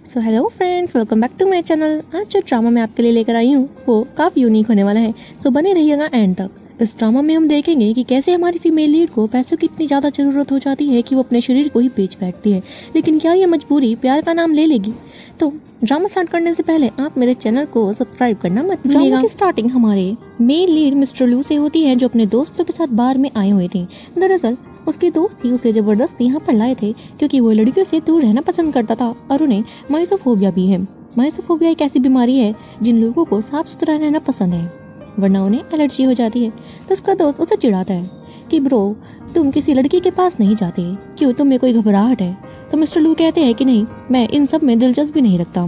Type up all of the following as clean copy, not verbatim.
So hello friends, welcome back to my channel. आज जो drama मैं आपके लिए लेकर आई हूँ वो काफ़ी यूनिक होने वाला है। सो बने रहिएगा एंड तक। इस ड्रामा में हम देखेंगे कि कैसे हमारी फीमेल लीड को पैसों की इतनी ज़्यादा ज़रूरत हो जाती है कि वो अपने शरीर को ही बेच बैठती है। लेकिन क्या ये मजबूरी प्यार का नाम ले लेगी? तो ड्रामा स्टार्ट करने से पहले आप मेरे चैनल को सब्सक्राइब करना मत भूलिएगा। ड्रामा की स्टार्टिंग हमारे मेल लीड मिस्टर लू से होती है, जो अपने दोस्तों के साथ बार में आए हुए थे। दरअसल उसके दोस्त ही उसे जबरदस्ती यहाँ पर लाए थे क्योंकि वो लड़कियों से दूर रहना पसंद करता था और उन्हें माइसोफोबिया भी है। माइसोफोबिया एक ऐसी बीमारी है जिन लोगों को साफ सुथरा रहना पसंद है, वरना उन्हें एलर्जी हो जाती है। तो उसका दोस्त उसे चिढ़ाता है कि ब्रो, तुम किसी लड़की के पास नहीं जाते, क्यों, तुम्हें कोई घबराहट है? तो मिस्टर लू कहते हैं कि नहीं, मैं इन सब में दिलचस्पी नहीं रखता।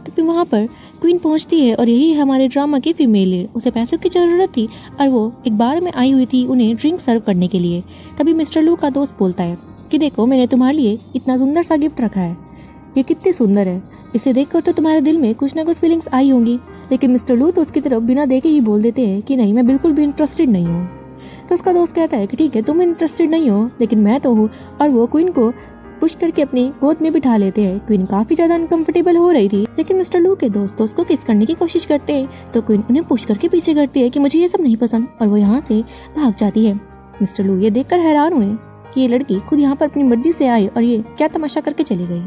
तो फिर वहाँ पर क्वीन पहुँचती है और यही है हमारे ड्रामा की फीमेल लीड। उसे पैसों की ज़रूरत थी और वो एक बार में आई हुई थी उन्हें ड्रिंक सर्व करने के लिए। तभी मिस्टर लू का दोस्त बोलता है कि देखो, मैंने तुम्हारे लिए इतना सुंदर सा गिफ्ट रखा है, ये कितनी सुंदर है, इसे देखकर तो तुम्हारे दिल में कुछ ना कुछ फीलिंग्स आई होंगी। लेकिन मिस्टर लू तो उसकी तरफ बिना देखे ही बोल देते हैं कि नहीं, मैं बिल्कुल भी इंटरेस्टेड नहीं हूँ। तो उसका दोस्त कहता है कि ठीक है, तुम इंटरेस्टेड नहीं हो, लेकिन मैं तो हूँ। और वो क्वीन को पुश करके अपनी गोद में बिठा लेते हैं। क्वीन काफी ज्यादा अनकंफर्टेबल हो रही थी, लेकिन मिस्टर लू के दोस्त उसको किस करने की कोशिश करते हैं तो क्वीन उन्हें पुश करके पीछे करती है कि मुझे ये सब नहीं पसंद, और वो यहाँ से भाग जाती है। मिस्टर लू ये देखकर हैरान हुए कि ये लड़की खुद यहाँ पर अपनी मर्जी से आई और ये क्या तमाशा करके चली गई।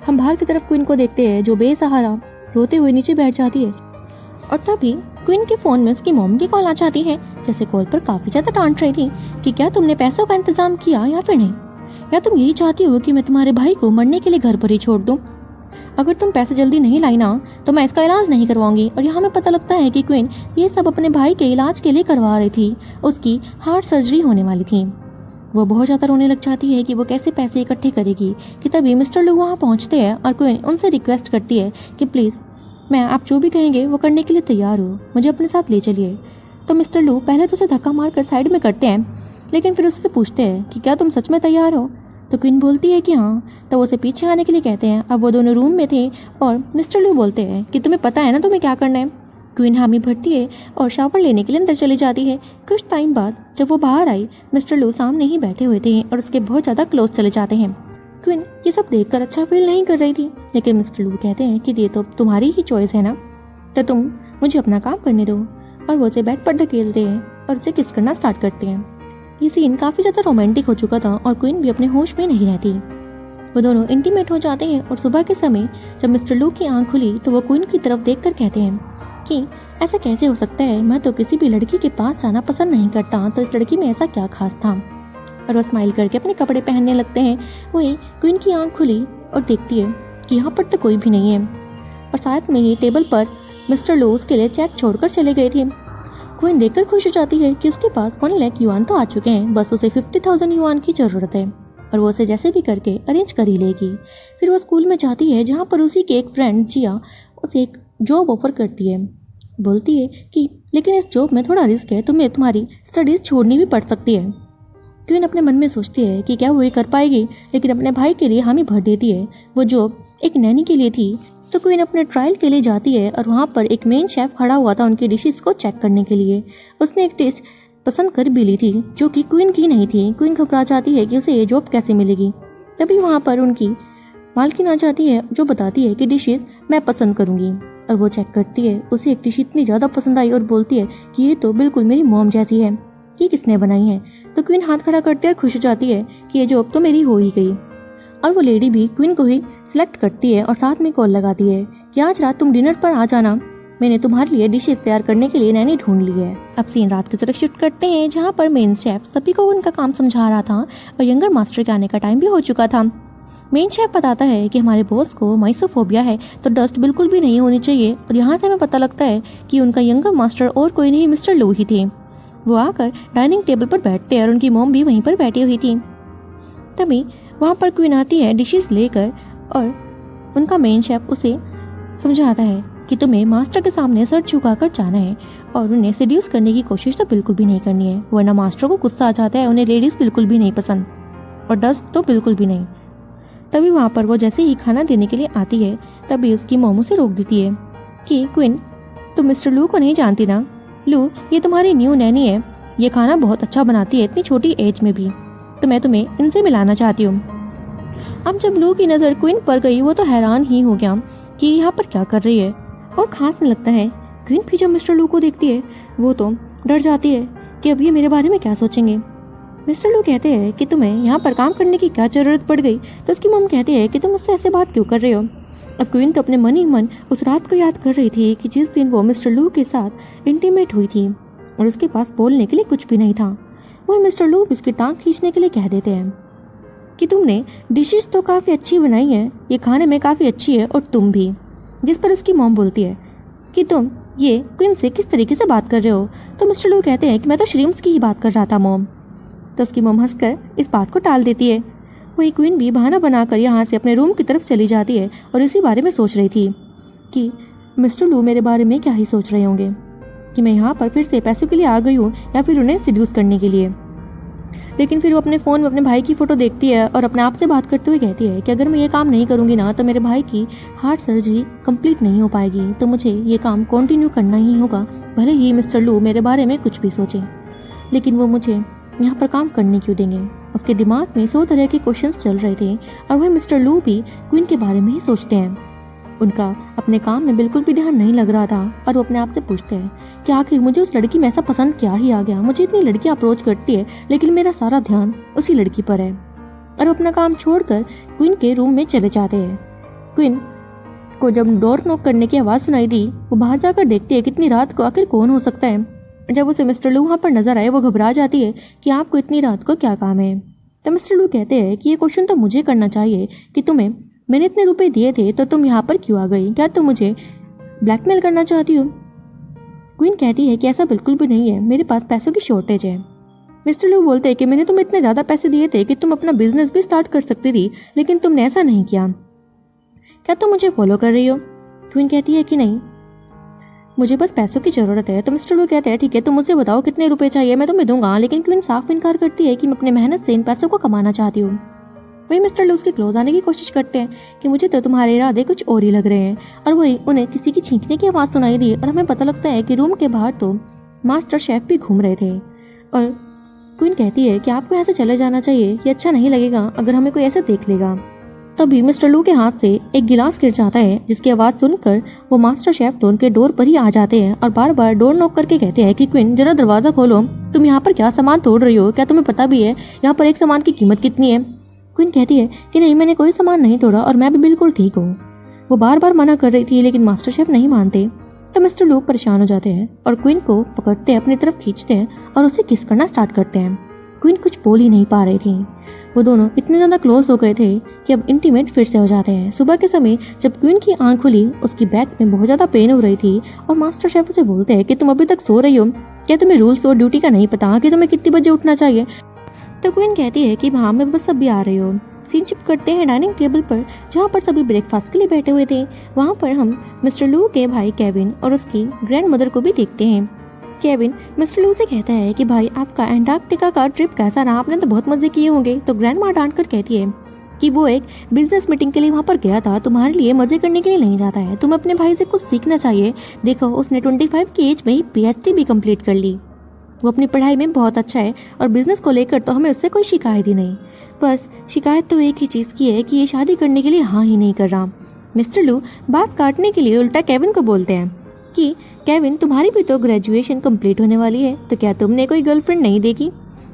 हम बाहर की तरफ क्वीन को देखते हैं जो बेसहारा रोते हुए नीचे बैठ जाती है। और तभी क्वीन के फोन में उसकी मॉम की कॉल आ जाती है। जैसे कॉल पर काफी ज्यादा डांट रही थी कि क्या तुमने पैसों का इंतजाम किया या फिर नहीं, या तुम यही चाहती हो कि मैं तुम्हारे भाई को मरने के लिए घर पर ही छोड़ दूं? अगर तुम पैसे जल्दी नहीं लाई ना तो मैं इसका इलाज नहीं करवाऊंगी। और यहाँ में पता लगता है कि क्वीन ये सब अपने भाई के इलाज के लिए करवा रही थी। उसकी हार्ट सर्जरी होने वाली थी। वो बहुत ज़्यादा रोने लग जाती है कि वो कैसे पैसे इकट्ठे करेगी। कि तभी मिस्टर लू वहाँ पहुँचते हैं और क्वीन उनसे रिक्वेस्ट करती है कि प्लीज़, मैं आप जो भी कहेंगे वो करने के लिए तैयार हूँ, मुझे अपने साथ ले चलिए। तो मिस्टर लू पहले तो उसे धक्का मारकर साइड में करते हैं, लेकिन फिर उससे पूछते हैं कि क्या तुम सच में तैयार हो? तो क्वीन बोलती है कि हाँ। तो वो उसे पीछे आने के लिए कहते हैं। अब वो दोनों रूम में थे और मिस्टर लू बोलते हैं कि तुम्हें पता है ना तुम्हें क्या करना है। क्वीन हामी भरती है और शावर लेने के लिए अंदर चली जाती है। कुछ टाइम बाद जब वो बाहर आई, मिस्टर लू सामने ही बैठे हुए थे और उसके बहुत ज़्यादा क्लोज चले जाते हैं। क्वीन ये सब देखकर अच्छा फील नहीं कर रही थी, लेकिन मिस्टर लू कहते हैं कि ये तो तुम्हारी ही चॉइस है ना, तो तुम मुझे अपना काम करने दो। और वो उसे बेड पर धकेलते हैं और उसे किस करना स्टार्ट करते हैं। ये सीन काफ़ी ज़्यादा रोमांटिक हो चुका था और क्वीन भी अपने होश में नहीं रहती। वो दोनों इंटीमेट हो जाते हैं और सुबह के समय जब मिस्टर लू की आंख खुली तो वो क्वीन की तरफ देखकर कहते हैं कि ऐसा कैसे हो सकता है, मैं तो किसी भी लड़की के पास जाना पसंद नहीं करता, तो इस लड़की में ऐसा क्या खास था? और वो स्माइल करके अपने कपड़े पहनने लगते हैं। वहीं क्वीन की आंख खुली और देखती है कि यहाँ पर तो कोई भी नहीं है, और साथ में ही टेबल पर मिस्टर लू उसके लिए चेक छोड़कर चले गए थे। क्वीन देखकर खुश हो जाती है कि उसके पास 1 लाख युआन तो आ चुके हैं, बस उसे 50,000 युआन की ज़रूरत है और वो उसे जैसे भी करके अरेंज कर ही लेगी। फिर वो स्कूल में जाती है जहाँ पर उसी के एक फ्रेंड जिया उसे एक जॉब ऑफर करती है। बोलती है कि लेकिन इस जॉब में थोड़ा रिस्क है, तुम्हें तुम्हारी स्टडीज़ छोड़नी भी पड़ सकती है। क्वीन अपने मन में सोचती है कि क्या वो ये कर पाएगी, लेकिन अपने भाई के लिए हामी भर देती है। वो जॉब एक नैनी के लिए थी। तो क्वीन अपने ट्रायल के लिए जाती है और वहाँ पर एक मेन शेफ खड़ा हुआ था उनकी डिशेस को चेक करने के लिए। उसने एक डिश पसंद कर भी ली थी जो कि क्वीन की नहीं थी। क्वीन घबरा जाती है कि उसे ये जॉब कैसे मिलेगी। तभी वहाँ पर उनकी मालकिन आ जाती है जो बताती है कि डिशेस मैं पसंद करूँगी, और वो चेक करती है। उसे एक डिश इतनी ज़्यादा पसंद आई और बोलती है कि ये तो बिल्कुल मेरी मॉम जैसी है, ये किसने बनाई है? तो क्वीन हाथ खड़ा करती है और खुश हो जाती है कि ये जॉब तो मेरी हो ही गई। और वो लेडी भी क्वीन को ही सिलेक्ट करती है और साथ में कॉल लगाती है कि आज रात तुम डिनर पर आ जाना, मैंने तुम्हारे लिए डिशेस तैयार करने के लिए नैनी ढूंढ ली है। अब सीन रात की तरफ शिफ्ट करते हैं जहाँ पर मेन शेफ सभी को उनका काम समझा रहा था और यंगर मास्टर के आने का टाइम भी हो चुका था। मेन शेफ बताता है कि हमारे बॉस को माइसोफोबिया है, तो डस्ट बिल्कुल भी नहीं होनी चाहिए। और यहाँ से हमें पता लगता है कि उनका यंगर मास्टर और कोई नहीं मिस्टर लू ही थे। वो आकर डाइनिंग टेबल पर बैठते हैं और उनकी मॉम भी वहीं पर बैठी हुई थी। तभी वहाँ पर क्वीन आती है डिशेस लेकर और उनका मेन शेफ उसे समझाता है कि तुम्हें मास्टर के सामने सर झुकाकर जाना है और उन्हें सेड्यूस करने की कोशिश तो बिल्कुल भी नहीं करनी है, वरना मास्टर को गुस्सा आ जाता है। उन्हें लेडीज़ बिल्कुल भी नहीं पसंद और डस्ट तो बिल्कुल भी नहीं। तभी वहाँ पर वो जैसे ही खाना देने के लिए आती है तभी उसकी मोमो से रोक देती है कि क्वीन, तुम मिस्टर लू को नहीं जानती ना? लू ये तुम्हारी न्यू नैनी है, ये खाना बहुत अच्छा बनाती है इतनी छोटी एज में भी, तो मैं तुम्हें इनसे मिलाना चाहती हूँ। अब जब लू की नज़र क्वीन पर गई वो तो हैरान ही हो गया कि यहाँ पर क्या कर रही है और खांसने लगता है। क्वीन भी जब मिस्टर लू को देखती है वो तो डर जाती है कि अब ये मेरे बारे में क्या सोचेंगे। मिस्टर लू कहते हैं कि तुम्हें यहाँ पर काम करने की क्या ज़रूरत पड़ गई, तो उसकी मम कहती है कि तुम मुझसे ऐसे बात क्यों कर रहे हो। अब क्वीन तो अपने मन ही मन उस रात को याद कर रही थी कि जिस दिन वो मिस्टर लू के साथ इंटीमेट हुई थी और उसके पास बोलने के लिए कुछ भी नहीं था। वही मिस्टर लू उसकी टांग खींचने के लिए कह देते हैं कि तुमने डिशेस तो काफ़ी अच्छी बनाई है, ये खाने में काफ़ी अच्छी है और तुम भी। जिस पर उसकी मॉम बोलती है कि तुम ये क्वीन से किस तरीके से बात कर रहे हो। तो मिस्टर लू कहते हैं कि मैं तो श्रिम्प्स की ही बात कर रहा था मॉम। तो उसकी मॉम हंसकर इस बात को टाल देती है। वही क्वीन भी बहाना बनाकर यहाँ से अपने रूम की तरफ चली जाती है और इसी बारे में सोच रही थी कि मिस्टर लू मेरे बारे में क्या ही सोच रहे होंगे कि मैं यहाँ पर फिर से पैसों के लिए आ गई हूँ या फिर उन्हें सिड्यूस करने के लिए। लेकिन फिर वो अपने फ़ोन में अपने भाई की फ़ोटो देखती है और अपने आप से बात करते हुए कहती है कि अगर मैं ये काम नहीं करूँगी ना तो मेरे भाई की हार्ट सर्जरी कंप्लीट नहीं हो पाएगी, तो मुझे ये काम कंटिन्यू करना ही होगा, भले ही मिस्टर लू मेरे बारे में कुछ भी सोचे। लेकिन वो मुझे यहाँ पर काम करने क्यों देंगे। उसके दिमाग में 100 तरह के क्वेश्चंस चल रहे थे और वह मिस्टर लू भी क्वीन के बारे में ही सोचते हैं। उनका अपने काम में बिल्कुल भी ध्यान नहीं लग रहा था और वो अपने आप से पूछते हैं कि आखिर मुझे उस लड़की में ऐसा पसंद क्या ही आ गया। मुझे इतनी लड़कियां अप्रोच करती है लेकिन मेरा सारा ध्यान उसी लड़की पर है। और वो अपना काम छोड़कर क्वीन के रूम में चले जाते हैं। क्वीन को जब डोर नॉक करने की आवाज़ सुनाई दी वो बाहर जाकर देखती है कितनी रात को आखिर कौन हो सकता है। जब उसे मिस्टर लू वहाँ पर नजर आए वो घबरा जाती है कि आपको इतनी रात को क्या काम है। तो मिस्टर लू कहते हैं कि ये क्वेश्चन तो मुझे करना चाहिए कि तुम्हें मैंने इतने रुपए दिए थे तो तुम यहाँ पर क्यों आ गई, क्या तुम मुझे ब्लैकमेल करना चाहती हो। क्वीन कहती है कि ऐसा बिल्कुल भी नहीं है, मेरे पास पैसों की शॉर्टेज है। मिस्टर लू बोलते हैं कि मैंने तुम्हें इतने ज़्यादा पैसे दिए थे कि तुम अपना बिजनेस भी स्टार्ट कर सकती थी, लेकिन तुमने ऐसा नहीं किया। क्या तुम मुझे फॉलो कर रही हो। क्वीन कहती है कि नहीं, मुझे बस पैसों की ज़रूरत है। तो मिस्टर लू कहते हैं ठीक है, तुम मुझे बताओ कितने रुपए चाहिए, मैं तुम्हें दूंगा। लेकिन क्वीन साफ इनकार करती है कि मैं अपनी मेहनत से इन पैसों को कमाना चाहती हूँ। वही मिस्टर लू उसके क्लोज आने की कोशिश करते हैं कि मुझे तो तुम्हारे इरादे कुछ और ही लग रहे हैं। और वही उन्हें किसी की छींकने की आवाज़ सुनाई दी और हमें पता लगता है कि रूम के बाहर तो मास्टर शेफ भी घूम रहे थे। और क्वीन कहती है कि आपको यहाँ से चले जाना चाहिए, ये अच्छा नहीं लगेगा अगर हमें कोई ऐसे देख लेगा। तभी मिस्टर लू के हाथ से एक गिलास गिर जाता है जिसकी आवाज़ सुनकर वो मास्टर शेफ तो उनके डोर पर ही आ जाते हैं और बार बार डोर नॉक करके कहते हैं कि क्वीन जरा दरवाज़ा खोलो, तुम यहाँ पर क्या सामान तोड़ रही हो, क्या तुम्हें पता भी है यहाँ पर एक सामान की कीमत कितनी है। क्वीन कहती है कि नहीं, मैंने कोई सामान नहीं तोड़ा और मैं भी बिल्कुल ठीक हूँ। वो बार बार मना कर रही थी लेकिन मास्टर शेफ नहीं मानते। तो मिस्टर लू परेशान हो जाते हैं और क्वीन को पकड़ते अपनी तरफ खींचते हैं और उसे किस करना स्टार्ट करते हैं। क्वीन कुछ बोल ही नहीं पा रही थी। वो दोनों इतने ज़्यादा क्लोज हो गए थे कि अब इंटीमेट फिर से हो जाते हैं। सुबह के समय जब क्वीन की आंख खुली उसकी बैक में बहुत ज़्यादा पेन हो रही थी और मास्टर शेफ उसे बोलते हैं कि तुम अभी तक सो रही हो, क्या तुम्हें रूल्स और ड्यूटी का नहीं पता कि तुम्हें कितने बजे उठना चाहिए। तो क्वीन कहती है कि हाँ मैं बस अभी आ रही हूँ। सीन शिफ्ट करते हैं डाइनिंग टेबल पर जहाँ पर सभी ब्रेकफास्ट के लिए बैठे हुए थे। वहाँ पर हम मिस्टर लू के भाई केविन और उसकी ग्रैंड मदर को भी देखते हैं। केविन मिस्टर लू से कहता है कि भाई आपका एंटार्कटिका का ट्रिप कैसा रहा, आपने तो बहुत मजे किए होंगे। तो ग्रैंड माँ डांट कर कहती है कि वो एक बिजनेस मीटिंग के लिए वहाँ पर गया था, तुम्हारे लिए मजे करने के लिए नहीं जाता है, तुम्हें अपने भाई से कुछ सीखना चाहिए। देखो उसने 25 की एज में ही PhD भी कंप्लीट कर ली। वो अपनी पढ़ाई में बहुत अच्छा है और बिजनेस को लेकर तो हमें उससे कोई शिकायत ही नहीं। बस शिकायत तो एक ही चीज़ की है कि ये शादी करने के लिए हाँ ही नहीं कर रहा। मिस्टर लू बात काटने के लिए उल्टा केविन को बोलते हैं कि केविन तुम्हारी भी तो ग्रेजुएशन कंप्लीट होने वाली है, तो क्या तुमने कोई गर्लफ्रेंड नहीं देखी।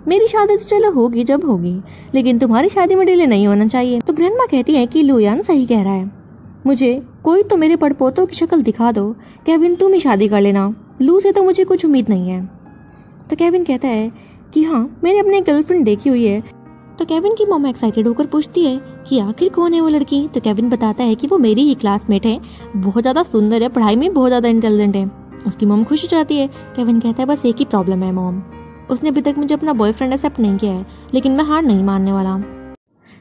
मेरी शादी तो चलो होगी जब होगी, लेकिन तुम्हारी शादी में डिले नहीं होना चाहिए। तो ग्रैंडमा कहती है कि लूयान सही कह रहा है, मुझे कोई तो मेरे पड़पोतों की शक्ल दिखा दो। केविन तुम ही शादी कर लेना, लू से तो मुझे कुछ उम्मीद नहीं है। तो केविन कहता है कि हाँ मैंने अपनी गर्लफ्रेंड देखी हुई है। तो केविन की मम्मा एक्साइटेड होकर पूछती है कि आखिर कौन है वो लड़की। तो केविन बताता है कि वो मेरी ही क्लासमेट है, बहुत ज़्यादा सुंदर है, पढ़ाई में बहुत ज़्यादा इंटेलिजेंट है। उसकी मम खुश हो जाती है। केविन कहता है बस एक ही प्रॉब्लम है मॉम, उसने अभी तक मुझे अपना बॉयफ्रेंड एक्सेप्ट नहीं किया है, लेकिन मैं हार नहीं मानने वाला।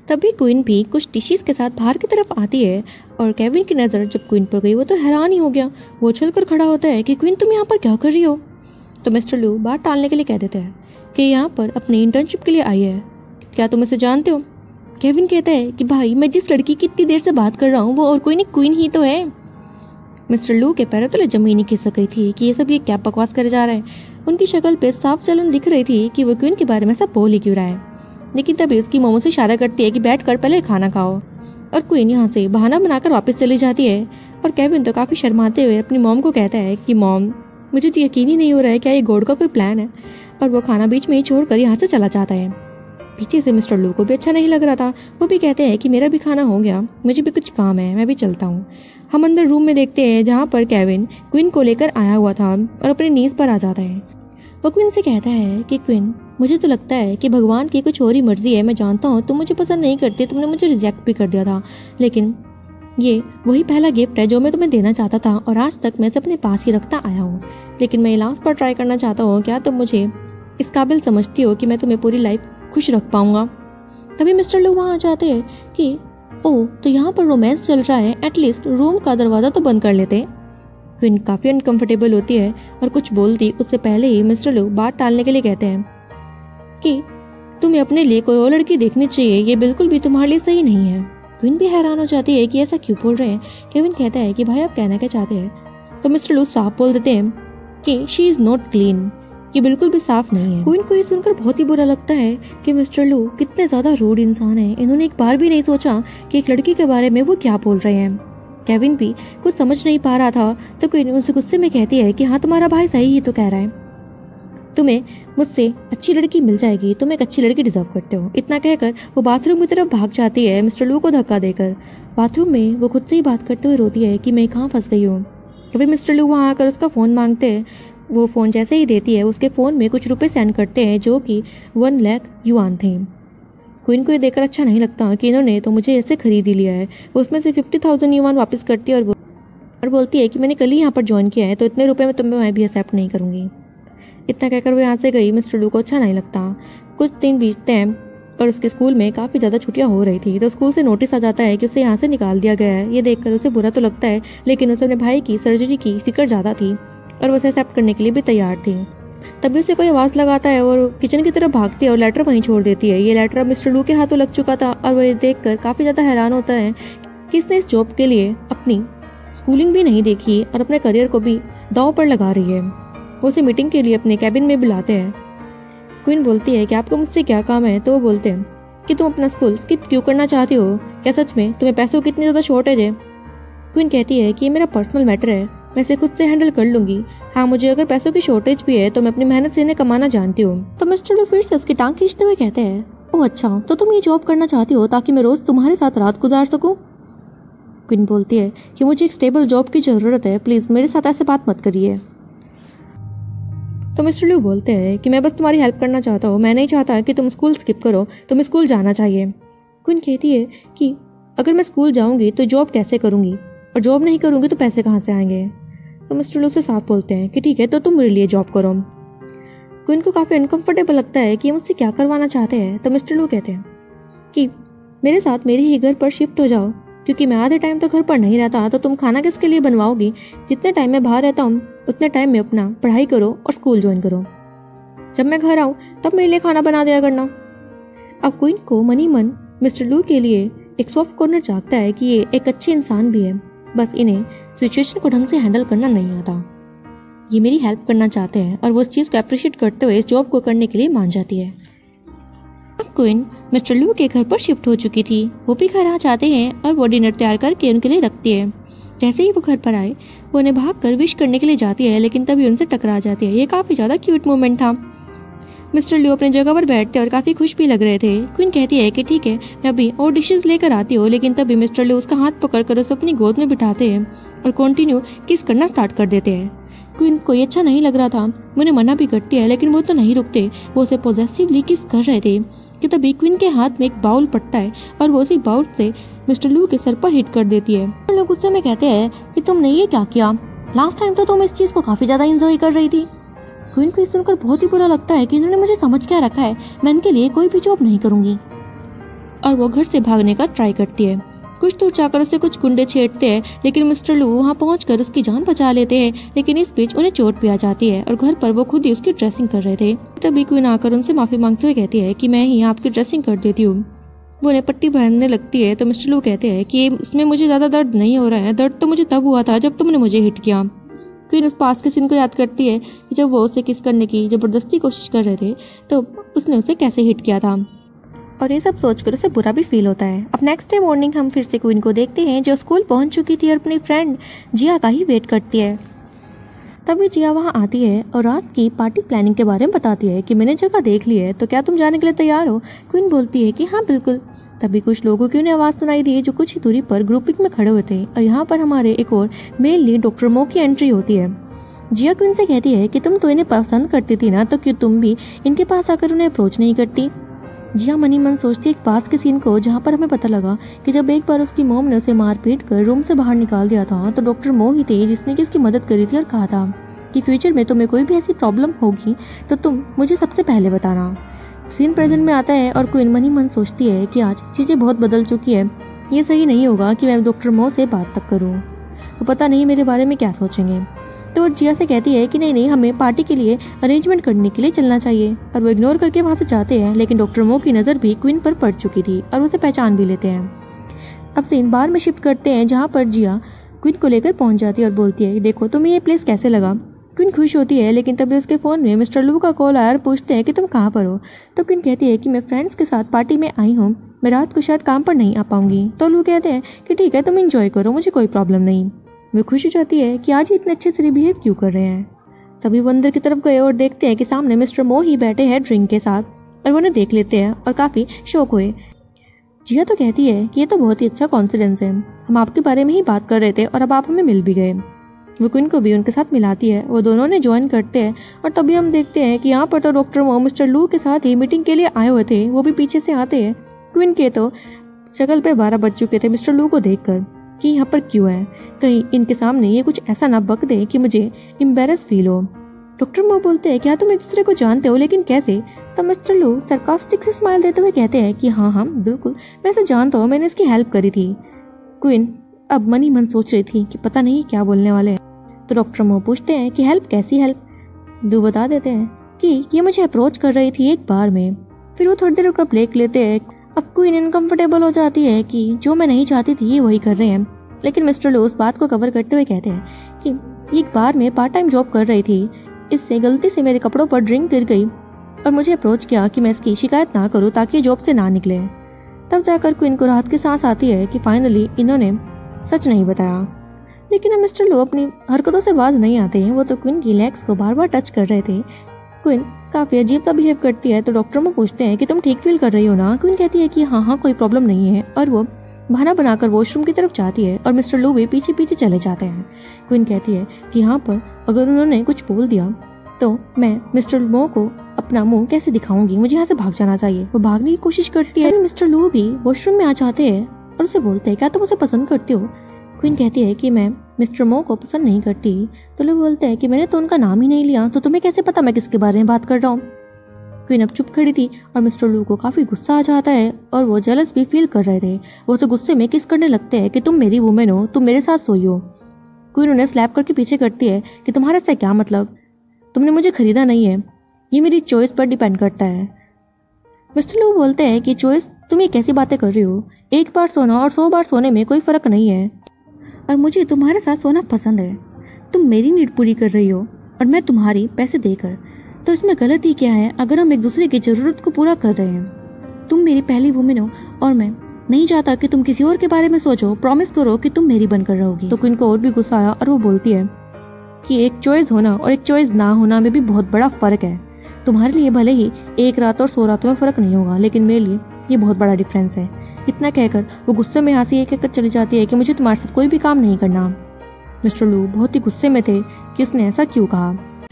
तभी क्वीन भी कुछ डिशेस के साथ बाहर की तरफ आती है और केविन की नज़र जब क्वीन पर गई वो तो हैरान ही हो गया। वो उछल कर खड़ा होता है कि क्वीन तुम यहाँ पर क्या कर रही हो। तो मिस्टर लू बात टालने के लिए कह देते हैं कि यहाँ पर अपनी इंटर्नशिप के लिए आई है, क्या तुम इसे जानते हो। केविन कहता है कि भाई मैं जिस लड़की की इतनी देर से बात कर रहा हूँ वो और कोई नहीं क्वीन ही तो है। मिस्टर लू के पैरों तले जमीन ही खिसक गई थी कि ये सब ये क्या बकवास करे जा रहा है। उनकी शक्ल पे साफ जलन दिख रही थी कि वो क्वीन के बारे में सब बोल ही क्यों रहा है। लेकिन तभी उसकी मोमो से इशारा करती है कि बैठकर पहले खाना खाओ। और क्वीन यहाँ से बहाना बनाकर वापस चली जाती है और केविन तो काफ़ी शर्माते हुए अपनी मॉम को कहता है कि मॉम, मुझे तो यकीन ही नहीं हो रहा है क्या ये गॉड का कोई प्लान है। और वो खाना बीच में ही छोड़कर यहाँ से चला जाता है। पीछे से मिस्टर लू को भी अच्छा नहीं लग रहा था। वो भी कहते हैं कि मेरा भी खाना हो गया, मुझे भी कुछ काम है, मैं भी चलता हूँ। हम अंदर रूम में देखते हैं जहाँ पर केविन क्वीन को लेकर आया हुआ था और अपनी नीज पर आ जाता है। वो क्वीन से कहता है कि क्वीन, मुझे तो लगता है कि भगवान की कुछ और ही मर्जी है। मैं जानता हूँ तुम मुझे पसंद नहीं करती, तुमने मुझे रिजेक्ट भी कर दिया था, लेकिन ये वही पहला गिफ्ट है जो मैं तुम्हें देना चाहता था और आज तक मैं इसे अपने पास ही रखता आया हूँ। लेकिन मैं लास्ट पर ट्राई करना चाहता हूँ, क्या तुम मुझे इस काबिल समझती हो कि मैं तुम्हें पूरी लाइफ खुश रख पाऊंगा। तभी मिस्टर लू वहाँ आ जाते हैं कि ओह, तो यहाँ पर रोमांस चल रहा है, एटलीस्ट रूम का दरवाज़ा तो बंद कर लेते। क्वीन काफ़ी अनकंफर्टेबल होती है और कुछ बोलती उससे पहले ही मिस्टर लू बात टालने के लिए कहते हैं कि तुम्हें अपने लिए कोई और लड़की देखनी चाहिए, ये बिल्कुल भी तुम्हारे लिए सही नहीं है। क्वीन भी हैरान हो जाती है कि ऐसा क्यों बोल रहे हैं। केविन कहता है कि भाई आप कहना क्या चाहते हैं। तो मिस्टर लू साफ बोल देते हैं कि शी इज़ नॉट क्लीन, ये बिल्कुल भी साफ नहीं है। क्वीन को ये सुनकर बहुत ही बुरा लगता है कि मिस्टर लू कितने ज़्यादा रूड इंसान है। इन्होंने एक बार भी नहीं सोचा कि एक लड़की के बारे में वो क्या बोल रहे हैं। केविन भी कुछ समझ नहीं पा रहा था तो क्वीन उनसे गुस्से में कहती है कि हाँ, तुम्हारा भाई सही ही तो कह रहा है, तुम्हें मुझसे अच्छी लड़की मिल जाएगी, तुम एक अच्छी लड़की डिजर्व करते हो। इतना कहकर वो बाथरूम की तरफ भाग जाती है मिस्टर लू को धक्का देकर। बाथरूम में वो खुद से ही बात करते हुए रोती है कि मैं कहाँ फंस गई हूँ। तभी मिस्टर लू वहाँ आकर उसका फ़ोन मांगते हैं। वो फ़ोन जैसे ही देती है उसके फ़ोन में कुछ रुपए सेंड करते हैं जो कि 1 लाख युआन थे। क्वीन को ये देखकर अच्छा नहीं लगता कि इन्होंने तो मुझे ऐसे खरीद ही लिया है। वो उसमें से 50,000 युआन वापस करती है और बोलती है कि मैंने कल ही यहाँ पर ज्वाइन किया है, तो इतने रुपए में तुम्हें मैं भी एक्सेप्ट नहीं करूँगी। इतना कहकर वो यहाँ से गई। मिस्टर लू को अच्छा नहीं लगता। कुछ दिन बीतते हैं और उसके स्कूल में काफ़ी ज़्यादा छुट्टियाँ हो रही थी तो स्कूल से नोटिस आ जाता है कि उसे यहाँ से निकाल दिया गया है। ये देखकर उसे बुरा तो लगता है, लेकिन उसे अपने भाई की सर्जरी की फिक्र ज़्यादा थी और वो उसे एक्सेप्ट करने के लिए भी तैयार थी। तभी उसे कोई आवाज़ लगाता है और किचन की तरफ भागती है और लेटर वहीं छोड़ देती है। ये लेटर अब मिस्टर लू के हाथों लग चुका था और वह देखकर काफ़ी ज़्यादा हैरान होता है कि इसने इस जॉब के लिए अपनी स्कूलिंग भी नहीं देखी और अपने करियर को भी दांव पर लगा रही है। वो उसे मीटिंग के लिए अपने कैबिन में बुलाते हैं। क्वीन बोलती है कि आपको मुझसे क्या काम है, तो वो बोलते हैं कि तुम अपना स्कूल स्किप क्यों करना चाहती हो, क्या सच में तुम्हें पैसों की इतनी ज़्यादा शॉर्टेज है। क्वीन कहती है कि ये मेरा पर्सनल मैटर है, मैं इसे खुद से हैंडल कर लूंगी। हाँ, मुझे अगर पैसों की शॉर्टेज भी है तो मैं अपनी मेहनत से इन्हें कमाना जानती हूँ। तो मिस्टर लू फिर से उसकी टांग खींचते हुए कहते हैं, ओह अच्छा, तो तुम ये जॉब करना चाहती हो ताकि मैं रोज तुम्हारे साथ रात गुजार सकूं। क्वीन बोलती है कि मुझे एक स्टेबल जॉब की ज़रूरत है, प्लीज़ मेरे साथ ऐसे बात मत करिए। तो मिस्टर लू बोलते हैं कि मैं बस तुम्हारी हेल्प करना चाहता हूँ, मैं नहीं चाहता कि तुम स्कूल स्किप करो, तुम्हें स्कूल जाना चाहिए। क्वीन कहती है कि अगर मैं स्कूल जाऊँगी तो जॉब कैसे करूँगी, और जॉब नहीं करूँगी तो पैसे कहाँ से आएंगे। तो मिस्टर लू से साफ बोलते हैं कि ठीक है, तो तुम मेरे लिए जॉब करो। क्वीन को काफ़ी अनकंफर्टेबल लगता है कि ये मुझसे क्या करवाना चाहते हैं। तो मिस्टर लू कहते हैं कि मेरे साथ मेरे ही घर पर शिफ्ट हो जाओ, क्योंकि मैं आधे टाइम तो घर पर नहीं रहता, तो तुम खाना किसके लिए बनवाओगी। जितने टाइम मैं बाहर रहता हूँ उतने टाइम में अपना पढ़ाई करो और स्कूल ज्वाइन करो। जब मैं घर आऊँ तब मेरे लिए खाना बना दिया करना। अब क्वीन को मनी मन मिस्टर लू के लिए एक सॉफ्ट कॉर्नर जागता है कि ये एक अच्छे इंसान भी है, बस इन्हें सिचुएशन को ढंग से हैंडल करना नहीं आता। ये मेरी हेल्प करना चाहते हैं और वो इस चीज़ को अप्रिशिएट करते हुए इस जॉब को करने के लिए मान जाती है। अब क्वीन मिस्टर लू के घर पर शिफ्ट हो चुकी थी। वो भी घर आ जाते हैं और वो डिनर तैयार करके उनके लिए रखती है। जैसे ही वो घर पर आए वो उन्हें भाग कर विश करने के लिए जाती है, लेकिन तभी उनसे टकरा जाती है। ये काफ़ी ज़्यादा क्यूट मोमेंट था। मिस्टर लू अपनी जगह पर बैठते और काफ़ी खुश भी लग रहे थे। क्वीन कहती है कि ठीक है, मैं अभी और डिशेस लेकर आती हूँ, लेकिन तभी मिस्टर लू उसका हाथ पकड़कर उसे अपनी गोद में बिठाते हैं और कंटिन्यू किस करना स्टार्ट कर देते हैं। क्वीन को ये अच्छा नहीं लग रहा था, वो उन्हें मना भी करती है, लेकिन वो तो नहीं रुकते। वो उसे पॉजेसिवली किस कर रहे थे कि तभी क्वीन के हाथ में एक बाउल पड़ता है और वो उसी बाउल से मिस्टर लू के सर पर हिट कर देती है। लोग गुस्से में कहते हैं कि तुमने ये क्या किया, लास्ट टाइम तो तुम इस चीज़ को काफ़ी ज़्यादा इंजॉय कर रही थी। क्वीन को सुनकर बहुत ही बुरा लगता है कि इन्होंने मुझे समझ क्या रखा है, मैं इनके लिए कोई भी जॉब नहीं करूँगी। और वो घर से भागने का ट्राई करती है। कुछ दूर जाकर उसे कुछ गुंडे छेड़ते हैं, लेकिन मिस्टर लू वहाँ पहुंचकर उसकी जान बचा लेते हैं। लेकिन इस बीच उन्हें चोट भी आ जाती है और घर पर वो खुद ही उसकी ड्रेसिंग कर रहे थे। तभी क्वीन आकर उनसे माफ़ी मांगते हुए कहती है कि मैं ही आपकी ड्रेसिंग कर देती हूँ। वो उन्हें पट्टी बांधने लगती है तो मिस्टर लू कहते हैं कि इसमें मुझे ज़्यादा दर्द नहीं हो रहा है, दर्द तो मुझे तब हुआ था जब तुमने मुझे हिट किया। क्वीन उस पास्ट के सीन को याद करती है कि जब वो उसे किस करने की ज़बरदस्ती कोशिश कर रहे थे तो उसने उसे कैसे हिट किया था। और ये सब सोचकर उसे बुरा भी फील होता है। अब नेक्स्ट डे मॉर्निंग हम फिर से क्वीन को देखते हैं जो स्कूल पहुंच चुकी थी और अपनी फ्रेंड जिया का ही वेट करती है। तभी जिया वहां आती है और रात की पार्टी प्लानिंग के बारे में बताती है कि मैंने जगह देख ली है, तो क्या तुम जाने के लिए तैयार हो। क्वीन बोलती है कि हाँ बिल्कुल। तभी कुछ लोगों की उन्हें आवाज़ सुनाई दी जो कुछ ही दूरी पर ग्रुपिंग में खड़े हुए थे और यहाँ पर हमारे एक और मेल लीड डॉक्टर मो की एंट्री होती है। जिया क्वीन से कहती है कि तुम तो इन्हें पसंद करती थी ना, तो क्यों तुम भी इनके पास आकर उन्हें अप्रोच नहीं करती। जिया मनी मन सोचती है एक पास के सीन को जहाँ पर हमें पता लगा कि जब एक बार उसकी मॉम ने उसे मार पीट कर रूम से बाहर निकाल दिया था तो डॉक्टर मो ही थे जिसने कि उसकी मदद करी थी और कहा था कि फ्यूचर में तुम्हें कोई भी ऐसी प्रॉब्लम होगी तो तुम मुझे सबसे पहले बताना। सीन प्रेजेंट में आता है और क्वीन मनी मन सोचती है कि आज चीज़ें बहुत बदल चुकी है, ये सही नहीं होगा कि मैं डॉक्टर मो से बात तक करूँ, वो पता नहीं मेरे बारे में क्या सोचेंगे। तो जिया से कहती है कि नहीं हमें पार्टी के लिए अरेंजमेंट करने के लिए चलना चाहिए और वो इग्नोर करके वहाँ से जाते हैं। लेकिन डॉक्टर मो की नज़र भी क्वीन पर पड़ चुकी थी और उसे पहचान भी लेते हैं। अब सीन बार में शिफ्ट करते हैं जहाँ पर जिया क्वीन को लेकर पहुँच जाती है और बोलती है देखो तुम्हें ये प्लेस कैसे लगा। क्वीन खुश होती है लेकिन तभी उसके फ़ोन में मिस्टर लू का कॉल आया और पूछते हैं कि तुम कहाँ पर हो। तो क्वीन कहती है कि मैं फ्रेंड्स के साथ पार्टी में आई हूँ, मैं रात को शायद काम पर नहीं आ पाऊंगी। तो लू कहते हैं कि ठीक है तुम इंजॉय करो, मुझे कोई प्रॉब्लम नहीं। वे खुश हो जाती है कि आज इतने अच्छे से बिहेव क्यों कर रहे हैं। तभी वो अंदर की तरफ गए और देखते हैं कि सामने मिस्टर मो ही बैठे हैं ड्रिंक के साथ और वो उन्हें देख लेते हैं और काफ़ी शौक हुए। जिया तो कहती है कि ये तो बहुत ही अच्छा कॉन्फिडेंस है, हम आपके बारे में ही बात कर रहे थे और अब आप हमें मिल भी गए। वो क्वीन को भी उनके साथ मिलाती है, वो दोनों ने ज्वाइन करते हैं और तभी हम देखते हैं कि यहाँ पर तो डॉक्टर मो मिस्टर लू के साथ ही मीटिंग के लिए आए हुए थे, वो भी पीछे से आते हैं। क्वीन के तो शक्ल पे 12 बज चुके थे मिस्टर लू को देखकर कि यहाँ पर क्यों है, कहीं इनके सामने ये कुछ ऐसा ना बक दे कि मुझे एम्बेरस फील हो। डॉक्टर मो बोलते हैं क्या तुम एक दूसरे को जानते हो, लेकिन कैसे। तब मिस्टर लू सरकास्टिक से स्माइल देते हुए कहते हैं कि हाँ बिल्कुल मैं इसे जानता हूँ, मैंने इसकी हेल्प करी थी। क्वीन अब मनी मन सोच रही थी कि पता नहीं क्या बोलने वाले हैं। तो डॉक्टर मो पूछते हैं कि हेल्प कैसी हेल्प। लू बता देते हैं कि ये मुझे अप्रोच कर रही थी एक बार में। फिर वो थोड़ी देर का ब्रेक लेते हैं। अब क्वीन इनकम्फर्टेबल हो जाती है कि जो मैं नहीं चाहती थी ये वही कर रहे हैं, लेकिन मिस्टर लू उस बात को कवर करते हुए कहते हैं कि एक बार में पार्ट टाइम जॉब कर रही थी, इससे गलती से मेरे कपड़ों पर ड्रिंक गिर गई और मुझे अप्रोच किया कि मैं इसकी शिकायत ना करूं ताकि जॉब से ना निकले। तब जाकर क्वीन को राहत की सांस आती है कि फाइनली इन्होंने सच नहीं बताया। लेकिन अब मिस्टर लू अपनी हरकतों से बाज नहीं आते हैं, वो तो क्वीन की लेग्स को बार बार टच कर रहे थे। क्वीन काफ़ी अजीब सा बिहेव करती है तो डॉक्टर में पूछते हैं कि तुम ठीक फील कर रही हो ना। क्वीन कहती है कि हाँ कोई प्रॉब्लम नहीं है और वो बहाना बनाकर वॉशरूम की तरफ जाती है और मिस्टर लू भी पीछे पीछे चले जाते हैं। क्वीन कहती है कि यहाँ पर अगर उन्होंने कुछ बोल दिया तो मैं मिस्टर मो को अपना मुंह कैसे दिखाऊंगी, मुझे यहाँ से भाग जाना चाहिए। वो भागने की कोशिश करती है। मिस्टर लू भी वॉशरूम में आ जाते हैं और उसे बोलते हैं क्या तुम उसे पसंद करती हो। क्वीन कहती है कि मैं मिस्टर मो को पसंद नहीं करती। तो लोग बोलते हैं कि मैंने तो उनका नाम ही नहीं लिया, तो तुम्हें कैसे पता मैं किसके बारे में बात कर रहा हूँ। क्वीन अब चुप खड़ी थी और मिस्टर लू को काफ़ी गुस्सा आ जाता है और वो जेलस भी फील कर रहे थे। वो उसे गुस्से में किस करने लगते हैं कि तुम मेरी वुमेन हो, तुम मेरे साथ सोई हो। क्वीन उन्हें स्लैप करके पीछे करती है कि तुम्हारे से क्या मतलब, तुमने मुझे खरीदा नहीं है, ये मेरी चॉइस पर डिपेंड करता है। मिस्टर लू बोलते हैं कि चॉइस, तुम ये कैसी बातें कर रही हो, एक बार सोना और 100 बार सोने में कोई फ़र्क नहीं है और मुझे तुम्हारे साथ सोना पसंद है। तुम मेरी नीड पूरी कर रही हो और मैं तुम्हारी पैसे देकर, तो इसमें गलती क्या है अगर हम एक दूसरे की ज़रूरत को पूरा कर रहे हैं। तुम मेरी पहली वुमेन हो और मैं नहीं चाहता कि तुम किसी और के बारे में सोचो, प्रॉमिस करो कि तुम मेरी बनकर रहोगी। तो क्वीन को और भी गुस्सा आया और वो बोलती है कि एक चॉइस होना और एक चॉइस ना होना में भी बहुत बड़ा फ़र्क है। तुम्हारे लिए भले ही एक रात और 100 रातों में फ़र्क नहीं होगा, लेकिन मेरे लिए ये बहुत बड़ा डिफरेंस है। इतना कहकर वो गुस्से में हंसी एक कहकर चली जाती है कि मुझे तुम्हारे साथ कोई भी काम नहीं करना। मिस्टर लू बहुत ही गुस्से में थे कि उसने ऐसा क्यों कहा।